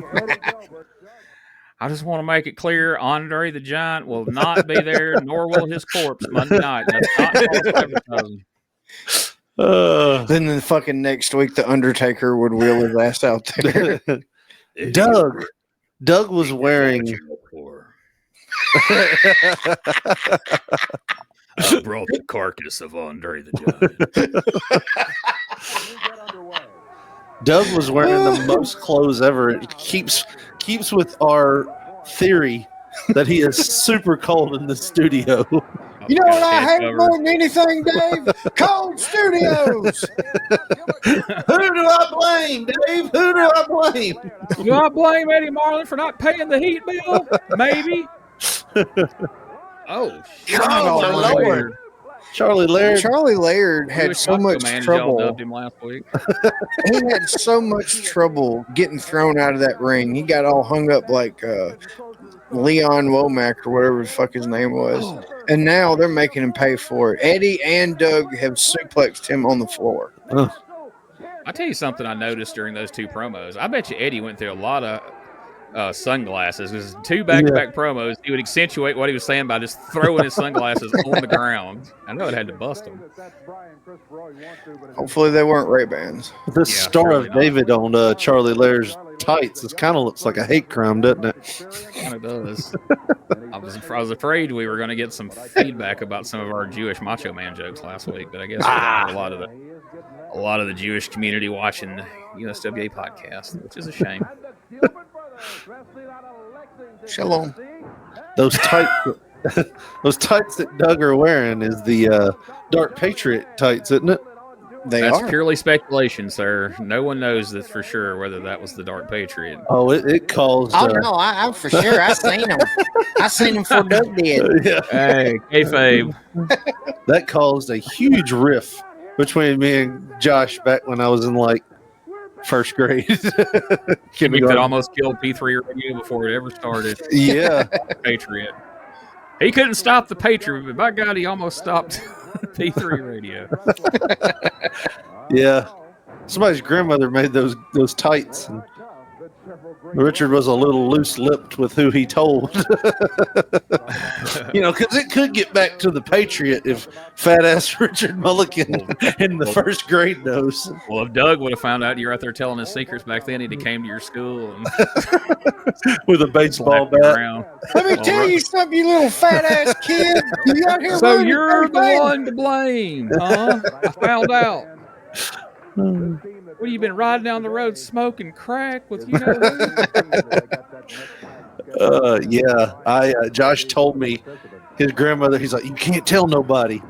I just want to make it clear, Andre the Giant will not be there, nor will his corpse Monday night. That's not false advertising. Then the fucking next week, the Undertaker would wheel his ass out there. Doug was wearing. I brought the carcass of Andre the Giant. Doug was wearing the most clothes ever. It keeps with our theory that he is super cold in the studio. You know what I hate more than anything, Dave? Cold studios. Who do I blame, Dave? Who do I blame? Do I blame Eddie Marlin for not paying the heat bill? Maybe. Oh, shit. Oh, my Lord. Charlie Laird. Charlie Laird had so much trouble. Dubbed him last week. He had so much trouble getting thrown out of that ring. He got all hung up like Leon Womack or whatever the fuck his name was. And now they're making him pay for it. Eddie and Doug have suplexed him on the floor. I'll tell you something I noticed during those two promos. I bet you Eddie went through a lot of sunglasses. Because two back-to-back promos, he would accentuate what he was saying by just throwing his sunglasses on the ground. I know it had to bust him. Hopefully they weren't Ray-Bans. The Star of David on Charlie Laird's tights. This kind of looks like a hate crime, doesn't it? Kind of does. I was afraid we were going to get some feedback about some of our Jewish Macho Man jokes last week, but I guess we had a lot of the Jewish community watching the USWA podcast, which is a shame. Shalom. Those tights that Doug are wearing is the Dark Patriot tights, isn't it? That's purely speculation, sir. No one knows this for sure whether that was the Dark Patriot. Oh, it caused. Oh no, I'm for sure. I seen him. I seen him before Doug did. Yeah. Hey, kayfabe. That caused a huge rift between me and Josh back when I was in like first grade. That almost killed P3 Radio before it ever started. Yeah, Patriot. He couldn't stop the Patriot, but by God, he almost stopped P3 Radio. Yeah, somebody's grandmother made those tights. And Richard was a little loose-lipped with who he told. Because it could get back to the Patriot if fat-ass Richard Mulligan in the first grade knows. Well, if Doug would have found out you're out there telling his secrets back then, he'd have came to your school and with a baseball slapped you bat. around. Let me tell you something, you little fat ass kid. You out here So running you're first the base. one to blame, huh? I found out. What, you been riding down the road smoking crack with who? Josh told me his grandmother, he's like, you can't tell nobody.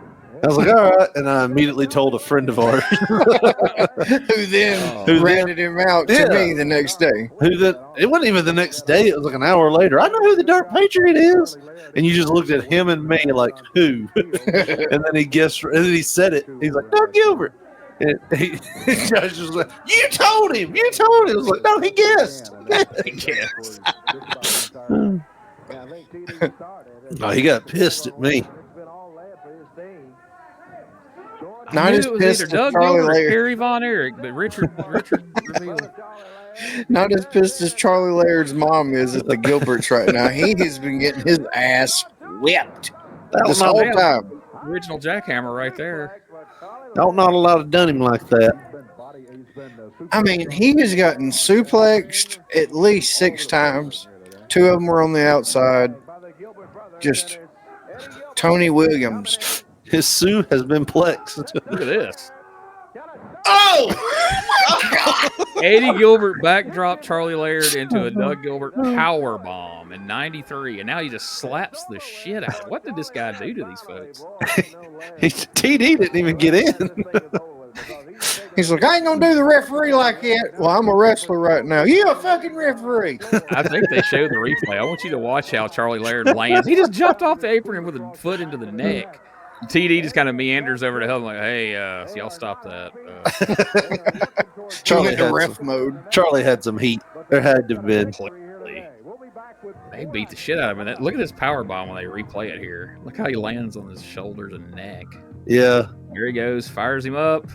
I was like, all right. And I immediately told a friend of ours. Who then ratted him out to me the next day. It wasn't even the next day. It was like an hour later. I know who the Dark Patriot is. And you just looked at him and me like, who? And then he guessed, and then he said it. He's like, Doug Gilbert. And Josh was like, you told him. I was like, no, he guessed. He guessed. No, he got pissed at me. Not as it was pissed either as Doug Charlie Gilbert or Laird. Harry Von Erich, but Richard revealed. Not as pissed as Charlie Laird's mom is at the Gilberts right now. He has been getting his ass whipped this whole time. Original jackhammer right there. Not a lot have done him like that. I mean, he has gotten suplexed at least 6 times. 2 of them were on the outside. Just Tony Williams. His Sue has been plexed. Look at this. Oh! Eddie Gilbert backdropped Charlie Laird into a Doug Gilbert power bomb in '93, and now he just slaps the shit out of it. What did this guy do to these folks? TD didn't even get in. He's like, I ain't gonna do the referee like that. Well, I'm a wrestler right now. You a fucking referee. I think they showed the replay. I want you to watch how Charlie Laird lands. He just jumped off the apron with a foot into the neck. TD just kind of meanders over to help him like, hey, so y'all stop that. Charlie had ref mode. Charlie had some heat. There had to have been. They beat the shit out of him. Look at this power bomb when they replay it here. Look how he lands on his shoulders and neck. Yeah. Here he goes, fires him up.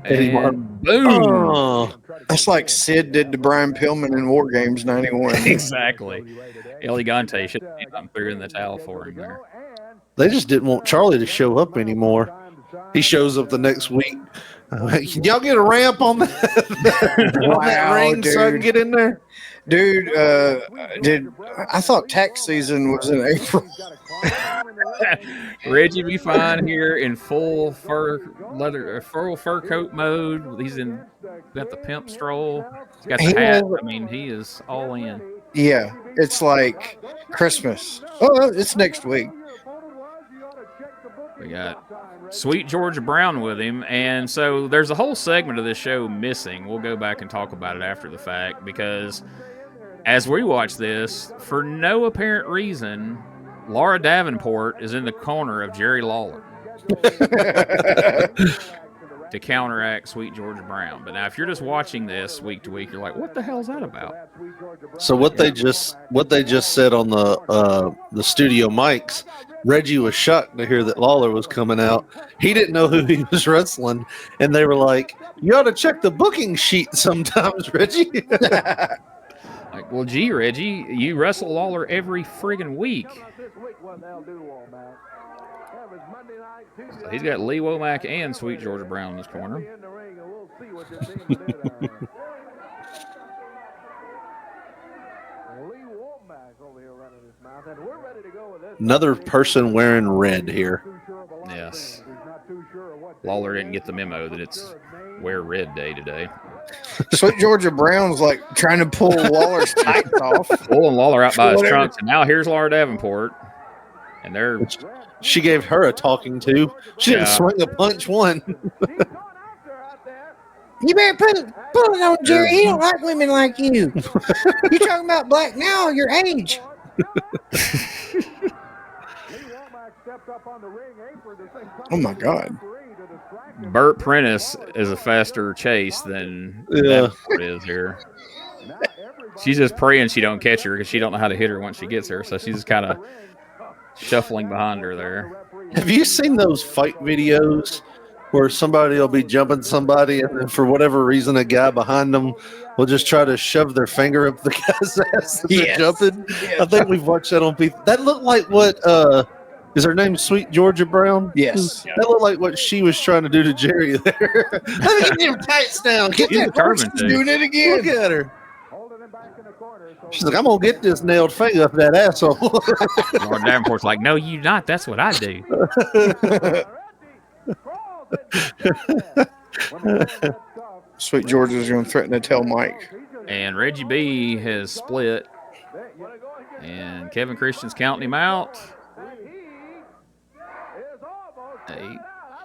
Eddie And boom. Oh. That's like Sid did to Brian Pillman in War Games '91. Exactly. El Gigante should have threw in the towel for him there. They just didn't want Charlie to show up anymore. He shows up the next week. Can y'all get a ramp on that, on that ring so I can get in there? Dude, I thought tax season was in April. Reggie B fine here in full fur coat mode. He's got the pimp stroll. He's got the hat. I mean, he is all in. Yeah, it's like Christmas. Oh, it's next week. We got Sweet Georgia Brown with him, and so there's a whole segment of this show missing. We'll go back and talk about it after the fact, because as we watch this, for no apparent reason, Laura Davenport is in the corner of Jerry Lawler to counteract Sweet Georgia Brown. But now, if you're just watching this week to week, you're like, "What the hell's that about?" So what they just said on the studio mics, Reggie was shocked to hear that Lawler was coming out. He didn't know who he was wrestling, and they were like, "You ought to check the booking sheet sometimes, Reggie." Like, well, gee, Reggie, you wrestle Lawler every friggin' week. So he's got Lee Womack and Sweet Georgia Brown in his corner. Another person wearing red here. Yes. Lawler didn't get the memo that it's Wear Red Day today. Sweet Georgia Brown's like trying to pull Lawler's tights off. Pulling Lawler out by his trunks, and now here's Laura Davenport. And she gave her a talking to. She didn't swing a punch one. You better pull it on Jerry. He don't like women like you. You talking about black now, your age. Oh my God. Bert Prentice is a faster chase than Davenport is here. She's just praying she don't catch her because she don't know how to hit her once she gets her. So she's just kind of shuffling behind her there. Have you seen those fight videos where somebody will be jumping somebody, and then for whatever reason, a guy behind them will just try to shove their finger up the guy's ass as they're jumping. I think we've watched that on people. That looked like what is her name Sweet Georgia Brown? Yes. That looked like what she was trying to do to Jerry there. Let me get them tights down. Get that determined She's doing it again. Look at her. She's like, I'm gonna get this nailed finger up that asshole. Lord Davenport's like, no, you not. That's what I do. Sweet Georgia's going to threaten to tell Mike. And Reggie B has split. And Kevin Christian's counting him out. 8,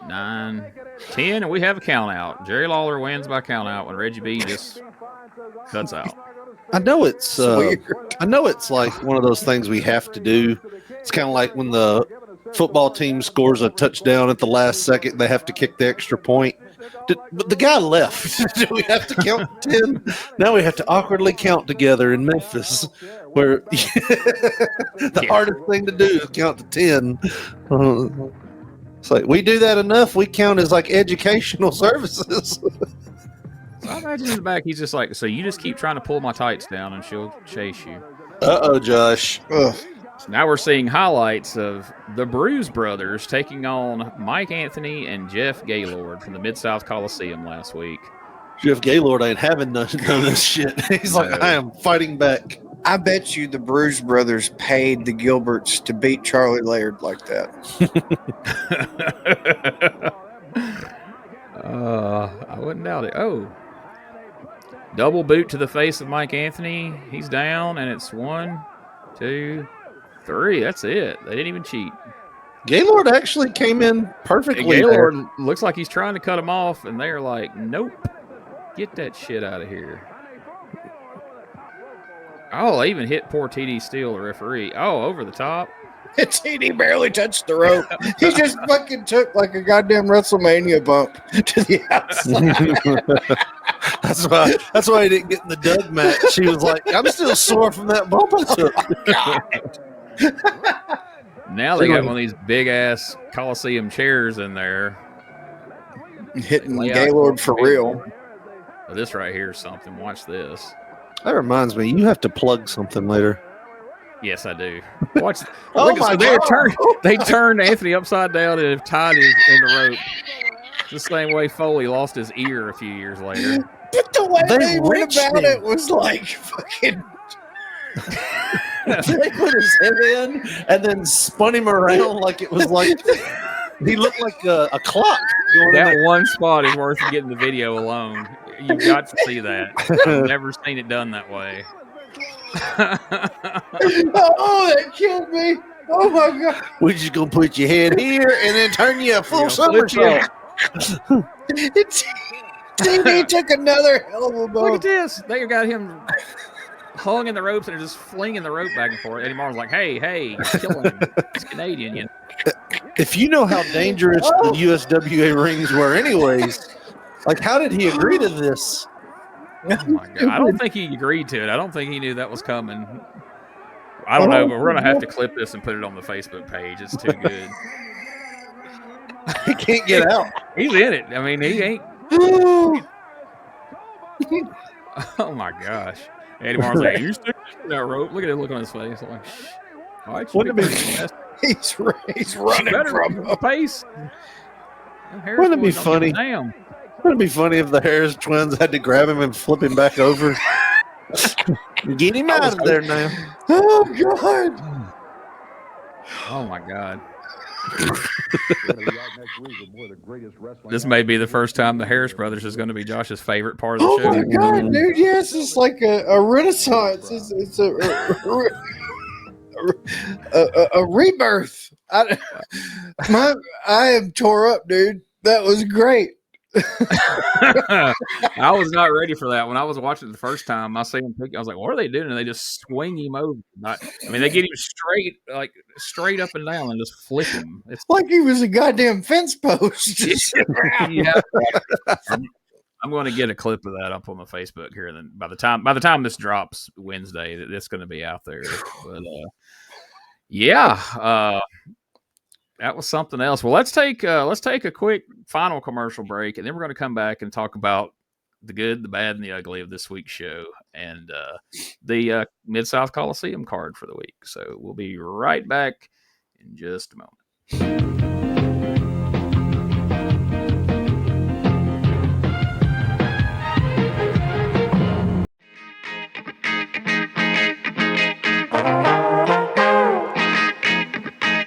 9, 10, and we have a count out. Jerry Lawler wins by count out when Reggie B just cuts out. I know it's like one of those things we have to do. It's kind of like when the football team scores a touchdown at the last second, they have to kick the extra point. But the guy left. Do we have to count 10? Now we have to awkwardly count together in Memphis, where the hardest thing to do is count to 10. It's like, we do that enough, we count as like educational services. So I imagine in the back, he's just like, so you just keep trying to pull my tights down and she'll chase you. Uh-oh, Josh. Ugh. So now we're seeing highlights of the Bruise Brothers taking on Mike Anthony and Jeff Gaylord from the Mid-South Coliseum last week. Jeff Gaylord ain't having none of this shit. He's like, I am fighting back. I bet you the Bruise Brothers paid the Gilberts to beat Charlie Laird like that. I wouldn't doubt it. Oh. Double boot to the face of Mike Anthony. He's down, and it's 1, 2, 3. That's it. They didn't even cheat. Gaylord actually came in perfectly. Gaylord looks like he's trying to cut him off, and they're like, nope. Get that shit out of here. Oh, they even hit poor TD Steele, the referee. Oh, over the top. TD barely touched the rope. He just fucking took like a goddamn WrestleMania bump to the outside. That's why he didn't get in the Doug match. He was like, I'm still sore from that bump I took. Now they got one of these big-ass Coliseum chairs in there. Hitting Gaylord for real. This right here is something. Watch this. That reminds me, you have to plug something later. Yes, I do. Watch. Oh my God. They turned Anthony upside down and have tied him in the rope. The same way Foley lost his ear a few years later. But the way they went about it was like fucking. They put his head in and then spun him around like it was like he looked like a clock. That one spot is worth getting the video alone. You've got to see that. I've never seen it done that way. Oh, that killed me. Oh my God. We're just gonna put your head here and then turn you a full somersault. TV took another hell of a bump. Look at this. They got him hung in the ropes and they're just flinging the rope back and forth. Eddie Martin's like, hey, kill him. He's Canadian, you know. If you know how dangerous the USWA rings were anyways, like how did he agree to this? Oh my God. I don't think he agreed to it. I don't think he knew that was coming. I don't know, but we're going to have to clip this and put it on the Facebook page. It's too good. He can't get out. He's in it. I mean, he ain't. Oh my gosh. Eddie Martin's like, you stick that rope. Look at the look on his face. I'm like, shh. All right, he's running from the pace. Wouldn't it be funny? Wouldn't it be funny if the Harris twins had to grab him and flip him back over? Get him out of there now. Oh God. Oh my God. This may be the first time the Harris brothers is going to be Josh's favorite part of the show. Oh my God, dude! Yes, it's like a renaissance. It's a rebirth. I am tore up, dude. That was great. I was not ready for that. When I was watching it the first time, I seen him pick, I was like, what are they doing? And they just swing him over. They get him straight up and down and just flip him. It's like he was a goddamn fence post. Yeah. I'm going to get a clip of that up on the Facebook here. And then by the time this drops Wednesday, it's going to be out there. But That was something else. Well, let's take a quick final commercial break, and then we're going to come back and talk about the good, the bad, and the ugly of this week's show, and the Mid-South Coliseum card for the week. So we'll be right back in just a moment.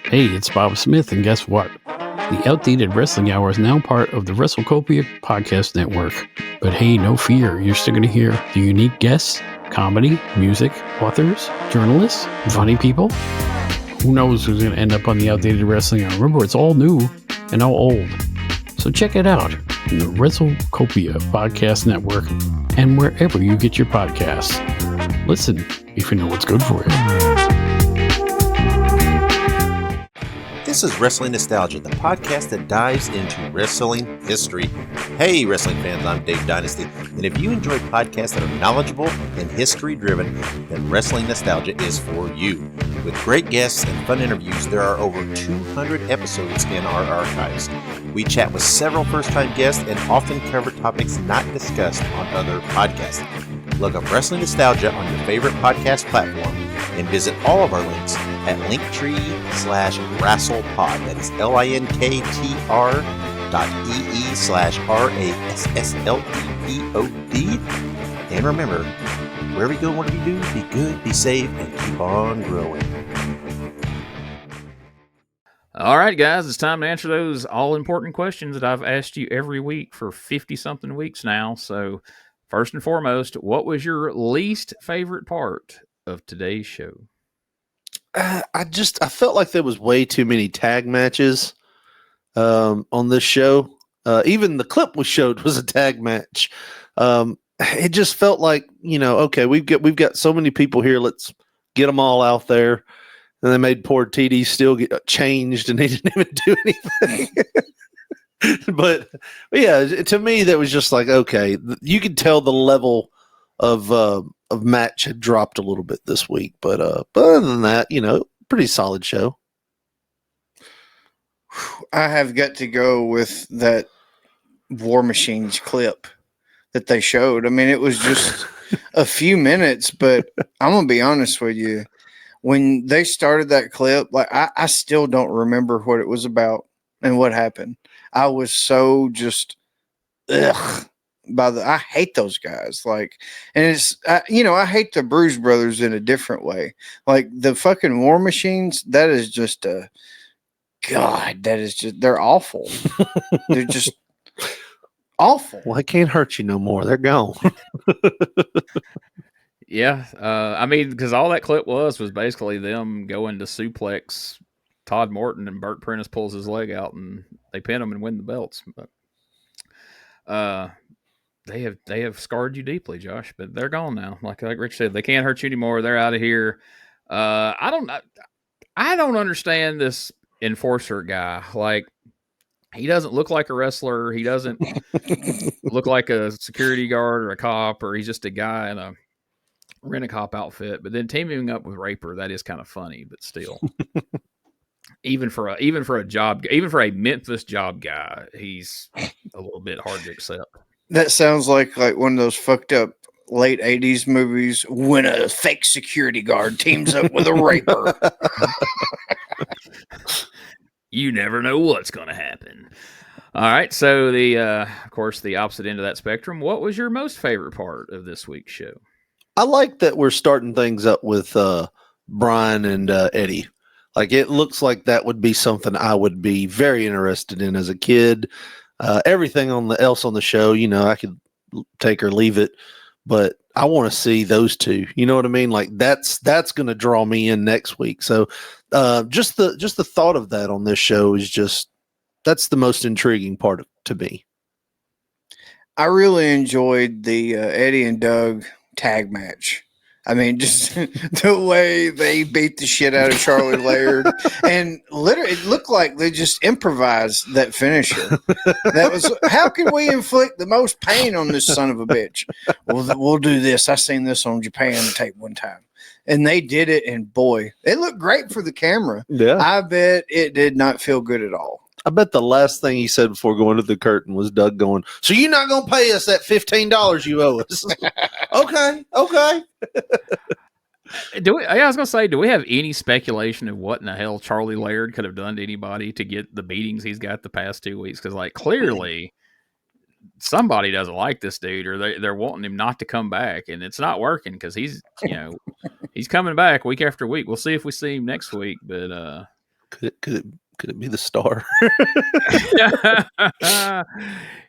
Hey, it's Bob Smith, and guess what? The Outdated Wrestling Hour is now part of the WrestleCopia Podcast Network. But hey, no fear, you're still going to hear the unique guests, comedy, music, authors, journalists, funny people. Who knows who's going to end up on the Outdated Wrestling Hour? Remember, it's all new and all old. So check it out in the WrestleCopia Podcast Network and wherever you get your podcasts. Listen if you know what's good for you. This is Wrestling Nostalgia, the podcast that dives into wrestling history. Hey, wrestling fans, I'm Dave Dynasty, and if you enjoy podcasts that are knowledgeable and history-driven, then Wrestling Nostalgia is for you. With great guests and fun interviews, there are over 200 episodes in our archives. We chat with several first-time guests and often cover topics not discussed on other podcasts. Look up Wrestling Nostalgia on your favorite podcast platform and visit all of our links at linktree/wrestlepod. That is linktr.ee/RASSLEPOD. And remember, wherever you go, whatever you do, be good, be safe, and keep on growing. All right, guys, it's time to answer those all-important questions that I've asked you every week for 50-something weeks now. So, first and foremost, what was your least favorite part of today's show? I felt like there was way too many tag matches on this show. Even the clip we showed was a tag match. It just felt like, okay, we've got so many people here. Let's get them all out there. And they made poor TD still get changed, and he didn't even do anything. but yeah, to me, that was just like, okay, you could tell the level of match had dropped a little bit this week. But other than that, pretty solid show. I have got to go with that War Machines clip that they showed. I mean, it was just a few minutes, but I'm going to be honest with you. When they started that clip, like I still don't remember what it was about and what happened. I was so just I hate those guys. Like, and it's I hate the Bruise Brothers in a different way. Like the fucking War Machines, that is just they're awful. They're just awful. Well, I can't hurt you no more. They're gone. Yeah, I mean, because all that clip was basically them going to suplex Todd Morton, and Bert Prentice pulls his leg out, and they pin him and win the belts. But they have scarred you deeply, Josh. But they're gone now. Like Rich said, they can't hurt you anymore. They're out of here. I don't understand this enforcer guy. Like, he doesn't look like a wrestler. He doesn't look like a security guard or a cop, or he's just a guy in a rent-a-cop outfit. But then teaming up with Raper, that is kind of funny, but still. even for a Memphis job guy, he's a little bit hard to accept. That sounds like one of those fucked up late 80s movies when a fake security guard teams up with a raper. You never know what's going to happen. All right, so of course, the opposite end of that spectrum. What was your most favorite part of this week's show? I like that we're starting things up with Brian and Eddie. Like, it looks like that would be something I would be very interested in as a kid. Everything else on the show, I could take or leave it, but I want to see those two. You know what I mean? Like, that's going to draw me in next week. So just the thought of that on this show is that's the most intriguing part to me. I really enjoyed the Eddie and Doug tag match. I mean, just the way they beat the shit out of Charlie Laird, and literally it looked like they just improvised that finisher. That was, how can we inflict the most pain on this son of a bitch? We'll do this. I seen this on Japan tape one time, and they did it, and boy, it looked great for the camera. Yeah. I bet it did not feel good at all. I bet the last thing he said before going to the curtain was Doug going, "So you're not going to pay us that $15 you owe us?" Okay. I was going to say, do we have any speculation of what in the hell Charlie Laird could have done to anybody to get the beatings he's got the past 2 weeks? Because, like, clearly somebody doesn't like this dude, or they're wanting him not to come back, and it's not working because he's, he's coming back week after week. We'll see if we see him next week, but could it be the star?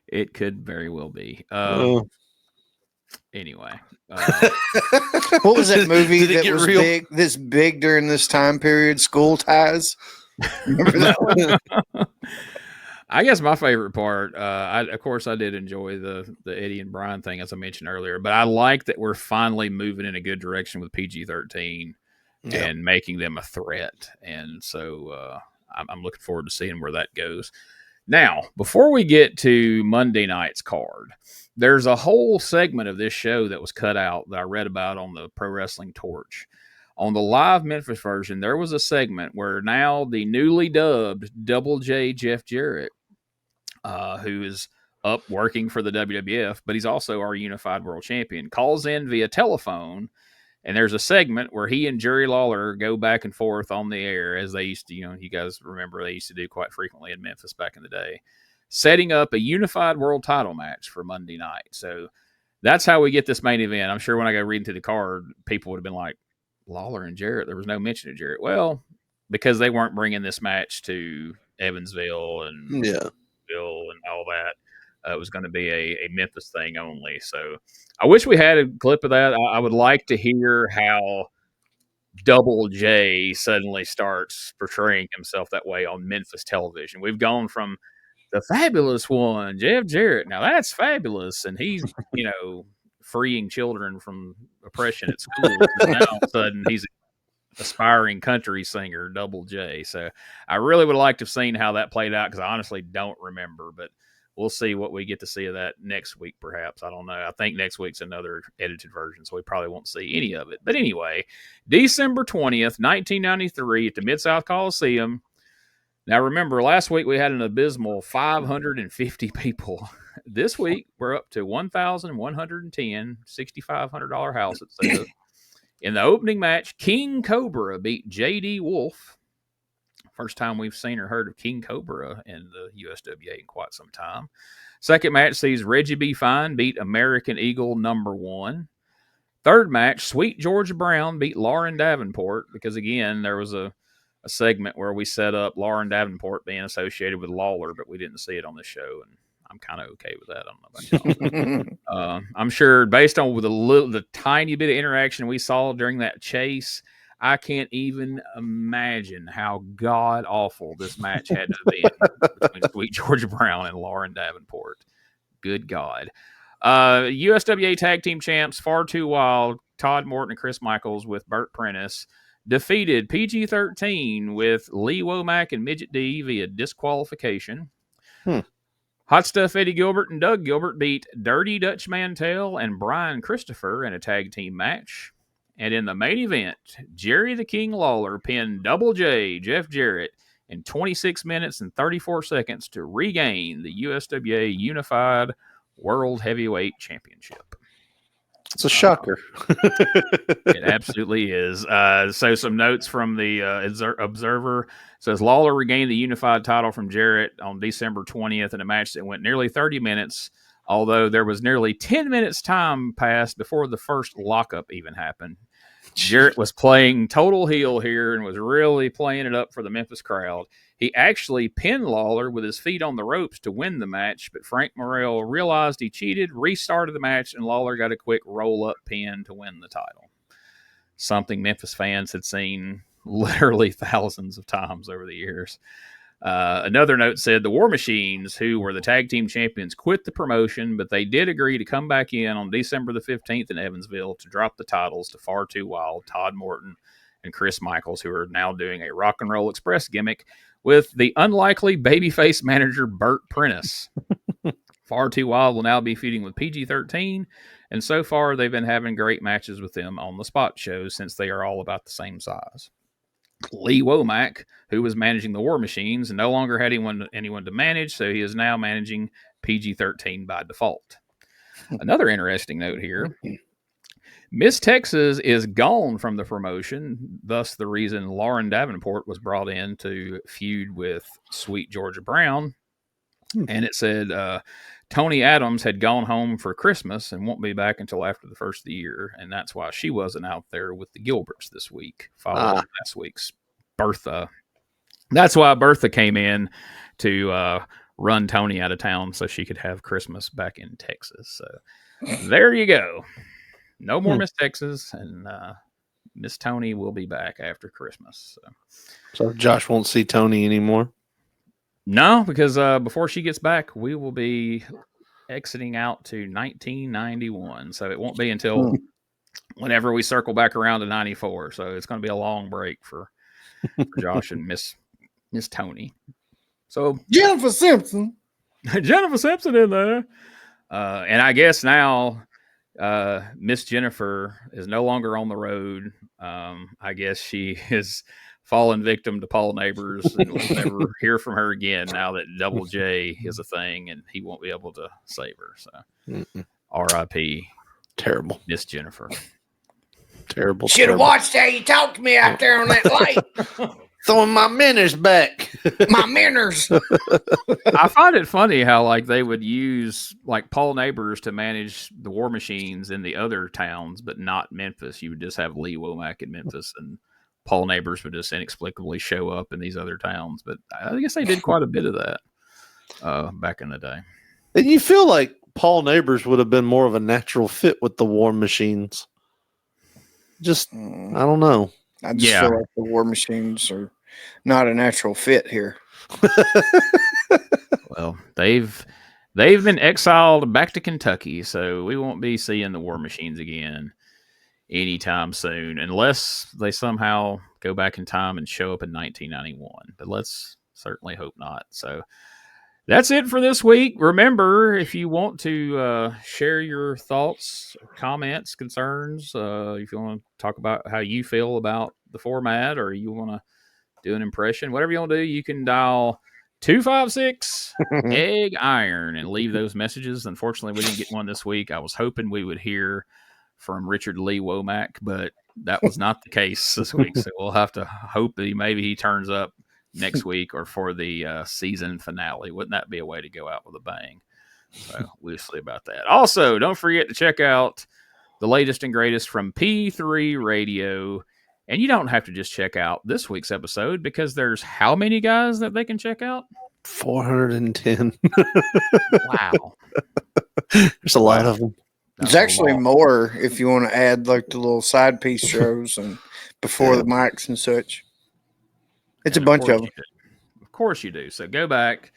It could very well be. Anyway, what was that movie Did it that get was real? big during this time period? School Ties. Remember that one? I guess my favorite part, of course, I did enjoy the Eddie and Brian thing, as I mentioned earlier, but I like that we're finally moving in a good direction with PG-13 and making them a threat. And so I'm looking forward to seeing where that goes. Now, before we get to Monday night's card, there's a whole segment of this show that was cut out that I read about on the Pro Wrestling Torch. On the live Memphis version, there was a segment where now the newly dubbed Double J Jeff Jarrett, who is up working for the WWF, but he's also our Unified World Champion, calls in via telephone. And there's a segment where he and Jerry Lawler go back and forth on the air, as they used to, you guys remember they used to do quite frequently in Memphis back in the day, setting up a unified world title match for Monday night. So that's how we get this main event. I'm sure when I go reading through the card, people would have been like, Lawler and Jarrett, there was no mention of Jarrett. Well, because they weren't bringing this match to Evansville and Bill and all that. It was going to be a Memphis thing only. So I wish we had a clip of that. I would like to hear how Double J suddenly starts portraying himself that way on Memphis television. We've gone from the fabulous one, Jeff Jarrett. Now that's fabulous. And he's, freeing children from oppression at school. And now all of a sudden he's aspiring country singer, Double J. So I really would like to have seen how that played out, because I honestly don't remember, but we'll see what we get to see of that next week, perhaps. I don't know. I think next week's another edited version, so we probably won't see any of it. But anyway, December 20th, 1993 at the Mid-South Coliseum. Now, remember, last week we had an abysmal 550 people. This week, we're up to 1,110, $6,500 house, it says. In the opening match, King Cobra beat J.D. Wolf. First time we've seen or heard of King Cobra in the USWA in quite some time. Second match sees Reggie B. Fine beat American Eagle #1. Third match, Sweet Georgia Brown beat Lauren Davenport, because, again, there was a segment where we set up Lauren Davenport being associated with Lawler, but we didn't see it on the show, and I'm kind of okay with that. I don't know about y'all. I'm sure, based on the tiny bit of interaction we saw during that chase, I can't even imagine how god-awful this match had to be between Sweet Georgia Brown and Lauren Davenport. Good God. USWA Tag Team Champs, Far Too Wild, Todd Morton and Chris Michaels with Bert Prentice, defeated PG-13 with Lee Womack and Midget D via disqualification. Hot Stuff Eddie Gilbert and Doug Gilbert beat Dirty Dutch Mantell and Brian Christopher in a tag team match. And in the main event, Jerry the King Lawler pinned Double J Jeff Jarrett in 26 minutes and 34 seconds to regain the USWA Unified World Heavyweight Championship. It's a shocker. It absolutely is. So some notes from the Observer. Says Lawler regained the unified title from Jarrett on December 20th in a match that went nearly 30 minutes, although there was nearly 10 minutes time passed before the first lockup even happened. Jarrett was playing total heel here and was really playing it up for the Memphis crowd. He actually pinned Lawler with his feet on the ropes to win the match, but Frank Morrell realized he cheated, restarted the match, and Lawler got a quick roll-up pin to win the title. Something Memphis fans had seen literally thousands of times over the years. Another note said the War Machines, who were the tag team champions, quit the promotion, but they did agree to come back in on December the 15th in Evansville to drop the titles to Far Too Wild, Todd Morton, and Chris Michaels, who are now doing a Rock and Roll Express gimmick with the unlikely babyface manager Bert Prentice. Far Too Wild will now be feuding with PG-13, and so far they've been having great matches with them on the spot shows since they are all about the same size. Lee Womack, who was managing the War Machines, no longer had anyone to manage, so he is now managing PG-13 by default. Another interesting note here. Miss Texas is gone from the promotion, thus the reason Lauren Davenport was brought in to feud with Sweet Georgia Brown. And it said Tony Adams had gone home for Christmas and won't be back until after the first of the year, and that's why she wasn't out there with the Gilberts this week, following last week's Bertha. That's why Bertha came in to run Tony out of town so she could have Christmas back in Texas. So there you go. No more Miss Texas, and Miss Tony will be back after Christmas. So Josh won't see Tony anymore? No, because before she gets back, we will be exiting out to 1991. So it won't be until whenever we circle back around to 94. So it's going to be a long break for Josh and Miss Tony. So Jennifer Simpson in there. And I guess now Miss Jennifer is no longer on the road. I guess she is fallen victim to Paul Neighbors, and we'll never hear from her again now that Double J is a thing and he won't be able to save her. So R.I.P. Terrible. Miss Jennifer. Terrible. Should have watched how you talked to me out there on that light. Throwing my manners back. My manners. I find it funny how like they would use like Paul Neighbors to manage the War Machines in the other towns, but not Memphis. You would just have Lee Womack in Memphis, and Paul Neighbors would just inexplicably show up in these other towns. But I guess they did quite a bit of that back in the day. And you feel like Paul Neighbors would have been more of a natural fit with the War Machines. Just, I don't know. I just feel like the War Machines are not a natural fit here. Well, they've been exiled back to Kentucky, so we won't be seeing the War Machines again anytime soon, unless they somehow go back in time and show up in 1991. But let's certainly hope not. So that's it for this week. Remember, if you want to share your thoughts, comments, concerns, if you want to talk about how you feel about the format, or you want to do an impression, whatever you want to do, you can dial 256 Egg Iron and leave those messages. Unfortunately, we didn't get one this week. I was hoping we would hear from Richard Lee Womack, but that was not the case this week. So we'll have to hope that maybe he turns up next week or for the season finale. Wouldn't that be a way to go out with a bang? So we'll see about that. Also, don't forget to check out the latest and greatest from P3 Radio. And you don't have to just check out this week's episode, because there's how many guys that they can check out? 410. Wow. There's a lot of them. There's actually more if you want to add like the little side piece shows and before the mics and such. It's a bunch of them. Of course you do. So go back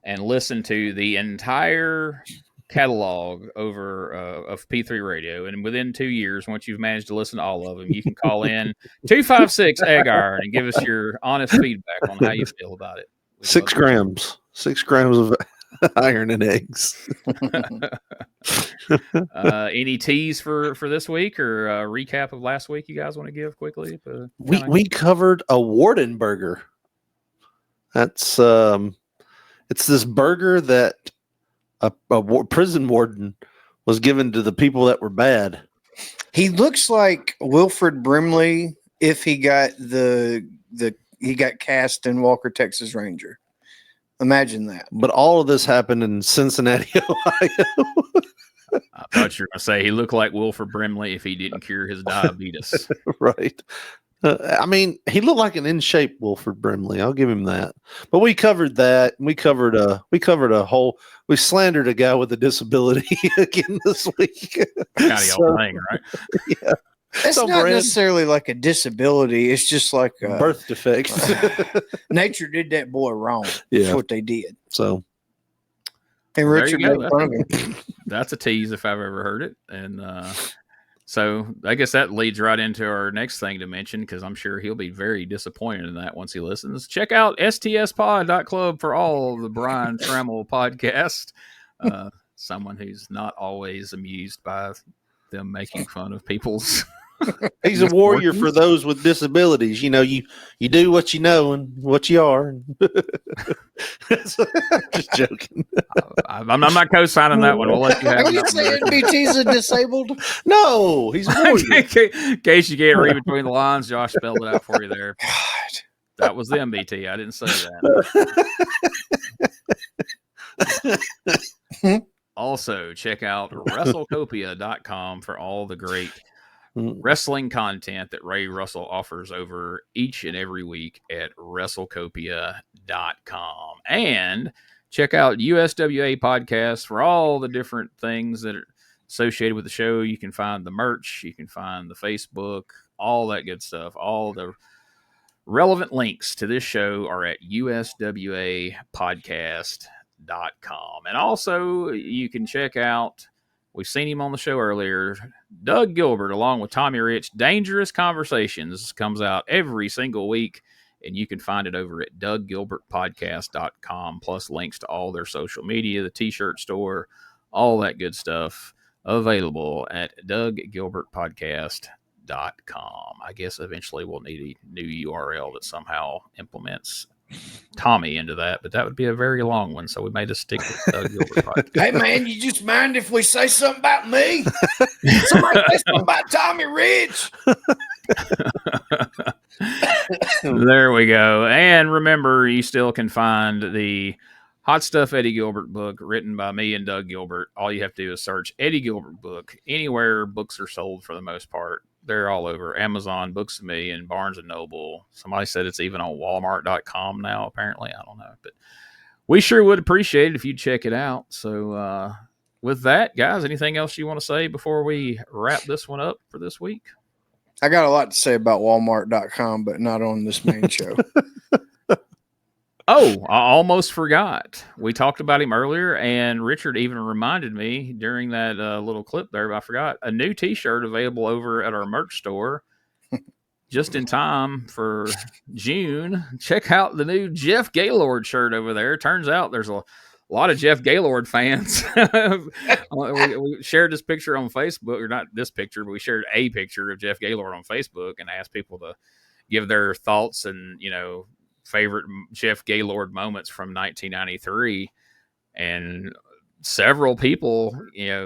and listen to the entire catalog over of P3 Radio, and within 2 years, once you've managed to listen to all of them, you can call in 256 Egg Iron and give us your honest feedback on how you feel about it. 6 grams of iron and eggs. Any tease for this week, or a recap of last week you guys want to give quickly? We covered a Wardenburger. That's it's this burger that a prison warden was given to the people that were bad. He looks like Wilfred Brimley if he got he got cast in Walker, Texas Ranger. Imagine that. But all of this happened in Cincinnati, Ohio. I thought you were going to say he looked like Wilfred Brimley if he didn't cure his diabetes. Right. I mean, he looked like an in-shape Wilfred Brimley. I'll give him that. But we covered that. We slandered a guy with a disability again this week. Kind of y'all thing, right? Yeah. It's not necessarily like a disability. It's just like a birth defect. Nature did that boy wrong. Yeah. That's what they did. So, and Richard made fun of him. That's a tease if I've ever heard it. And so I guess that leads right into our next thing to mention, because I'm sure he'll be very disappointed in that once he listens. Check out stspod.club for all of the Brian Trammell podcast. someone who's not always amused by them making fun of people's. He's a warrior for those with disabilities. You know, you do what you know and what you are. Just joking. I'm not co-signing that one. We'll let you have Are you it. saying BT's a disabled? No, he's a warrior. In case you can't read between the lines, Josh spelled it out for you there. God. That was them, BT. I didn't say that. Also, check out WrestleCopia.com for all the great wrestling content that Ray Russell offers over each and every week at WrestleCopia.com. And check out USWA Podcast for all the different things that are associated with the show. You can find the merch, you can find the Facebook, all that good stuff. All the relevant links to this show are at USWApodcast.com. And also, you can check out, we've seen him on the show earlier, Doug Gilbert, along with Tommy Rich. Dangerous Conversations comes out every single week, and you can find it over at DougGilbertPodcast.com, plus links to all their social media, the t-shirt store, all that good stuff available at DougGilbertPodcast.com. I guess eventually we'll need a new URL that somehow implements Tommy into that, but that would be a very long one, so we made us stick with Doug Gilbert Podcast. Hey, man, you just mind if we say something about me? Somebody say something about Tommy Rich. There we go. And remember, you still can find the Hot Stuff Eddie Gilbert book written by me and Doug Gilbert. All you have to do is search Eddie Gilbert book anywhere books are sold for the most part. They're all over Amazon, Books of Me, and Barnes & Noble. Somebody said it's even on Walmart.com now, apparently. I don't know. But we sure would appreciate it if you'd check it out. So with that, guys, anything else you want to say before we wrap this one up for this week? I got a lot to say about Walmart.com, but not on this main show. Oh, I almost forgot. We talked about him earlier, and Richard even reminded me during that little clip there, I forgot, a new T-shirt available over at our merch store just in time for June. Check out the new Jeff Gaylord shirt over there. Turns out there's a lot of Jeff Gaylord fans. we shared this picture on Facebook, or not this picture, but we shared a picture of Jeff Gaylord on Facebook and asked people to give their thoughts and, favorite Jeff Gaylord moments from 1993, and several people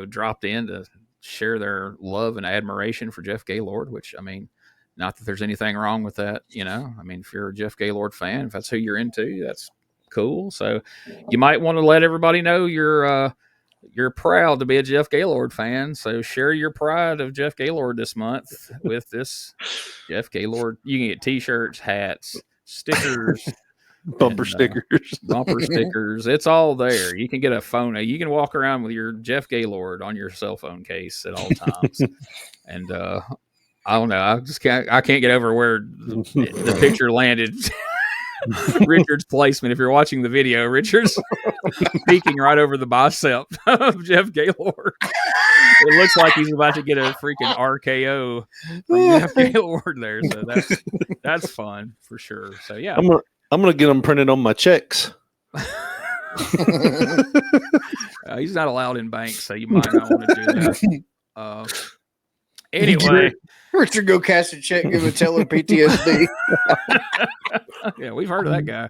dropped in to share their love and admiration for Jeff Gaylord, which, I mean, not that there's anything wrong with that, I mean, if you're a Jeff Gaylord fan, if that's who you're into, that's cool. So you might want to let everybody know you're proud to be a Jeff Gaylord fan. So share your pride of Jeff Gaylord this month with this Jeff Gaylord. You can get t-shirts, hats, stickers, bumper stickers. It's all there. You can get a phone. You can walk around with your Jeff Gaylord on your cell phone case at all times. And I don't know. I can't get over where the picture landed. Richard's placement. If you're watching the video, Richard's peeking right over the bicep of Jeff Gaylord. It looks like he's about to get a freaking RKO from Jeff Gaylord there. So that's fun for sure. So yeah, I'm gonna get them printed on my checks. He's not allowed in banks, so you might not want to do that. Anyway, Richard, go cash a check, give a teller PTSD. Yeah, we've heard of that guy.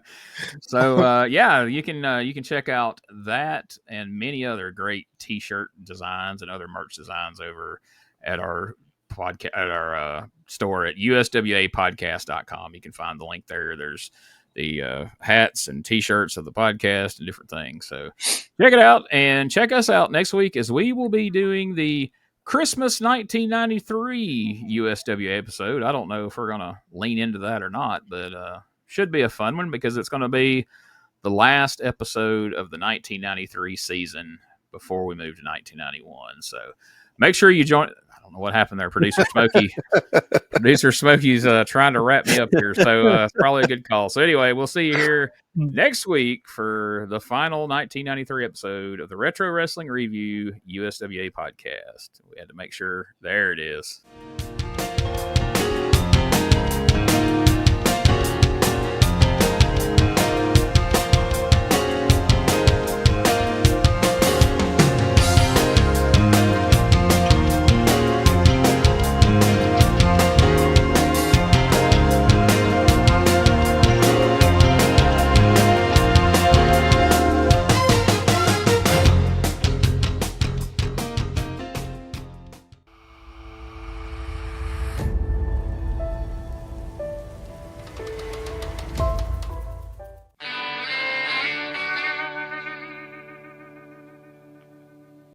So yeah, you can check out that and many other great t-shirt designs and other merch designs over at our podcast, at our store at USWApodcast.com. You can find the link there. There's the hats and t-shirts of the podcast and different things. So check it out and check us out next week, as we will be doing the Christmas 1993 USWA episode. I don't know if we're going to lean into that or not, but should be a fun one because it's going to be the last episode of the 1993 season before we move to 1991. So make sure you join. I don't know what happened there. Producer Smokey. Producer Smokey's trying to wrap me up here. So it's probably a good call. So anyway, we'll see you here next week for the final 1993 episode of the Retro Wrestling Review USWA podcast. We had to make sure. There it is.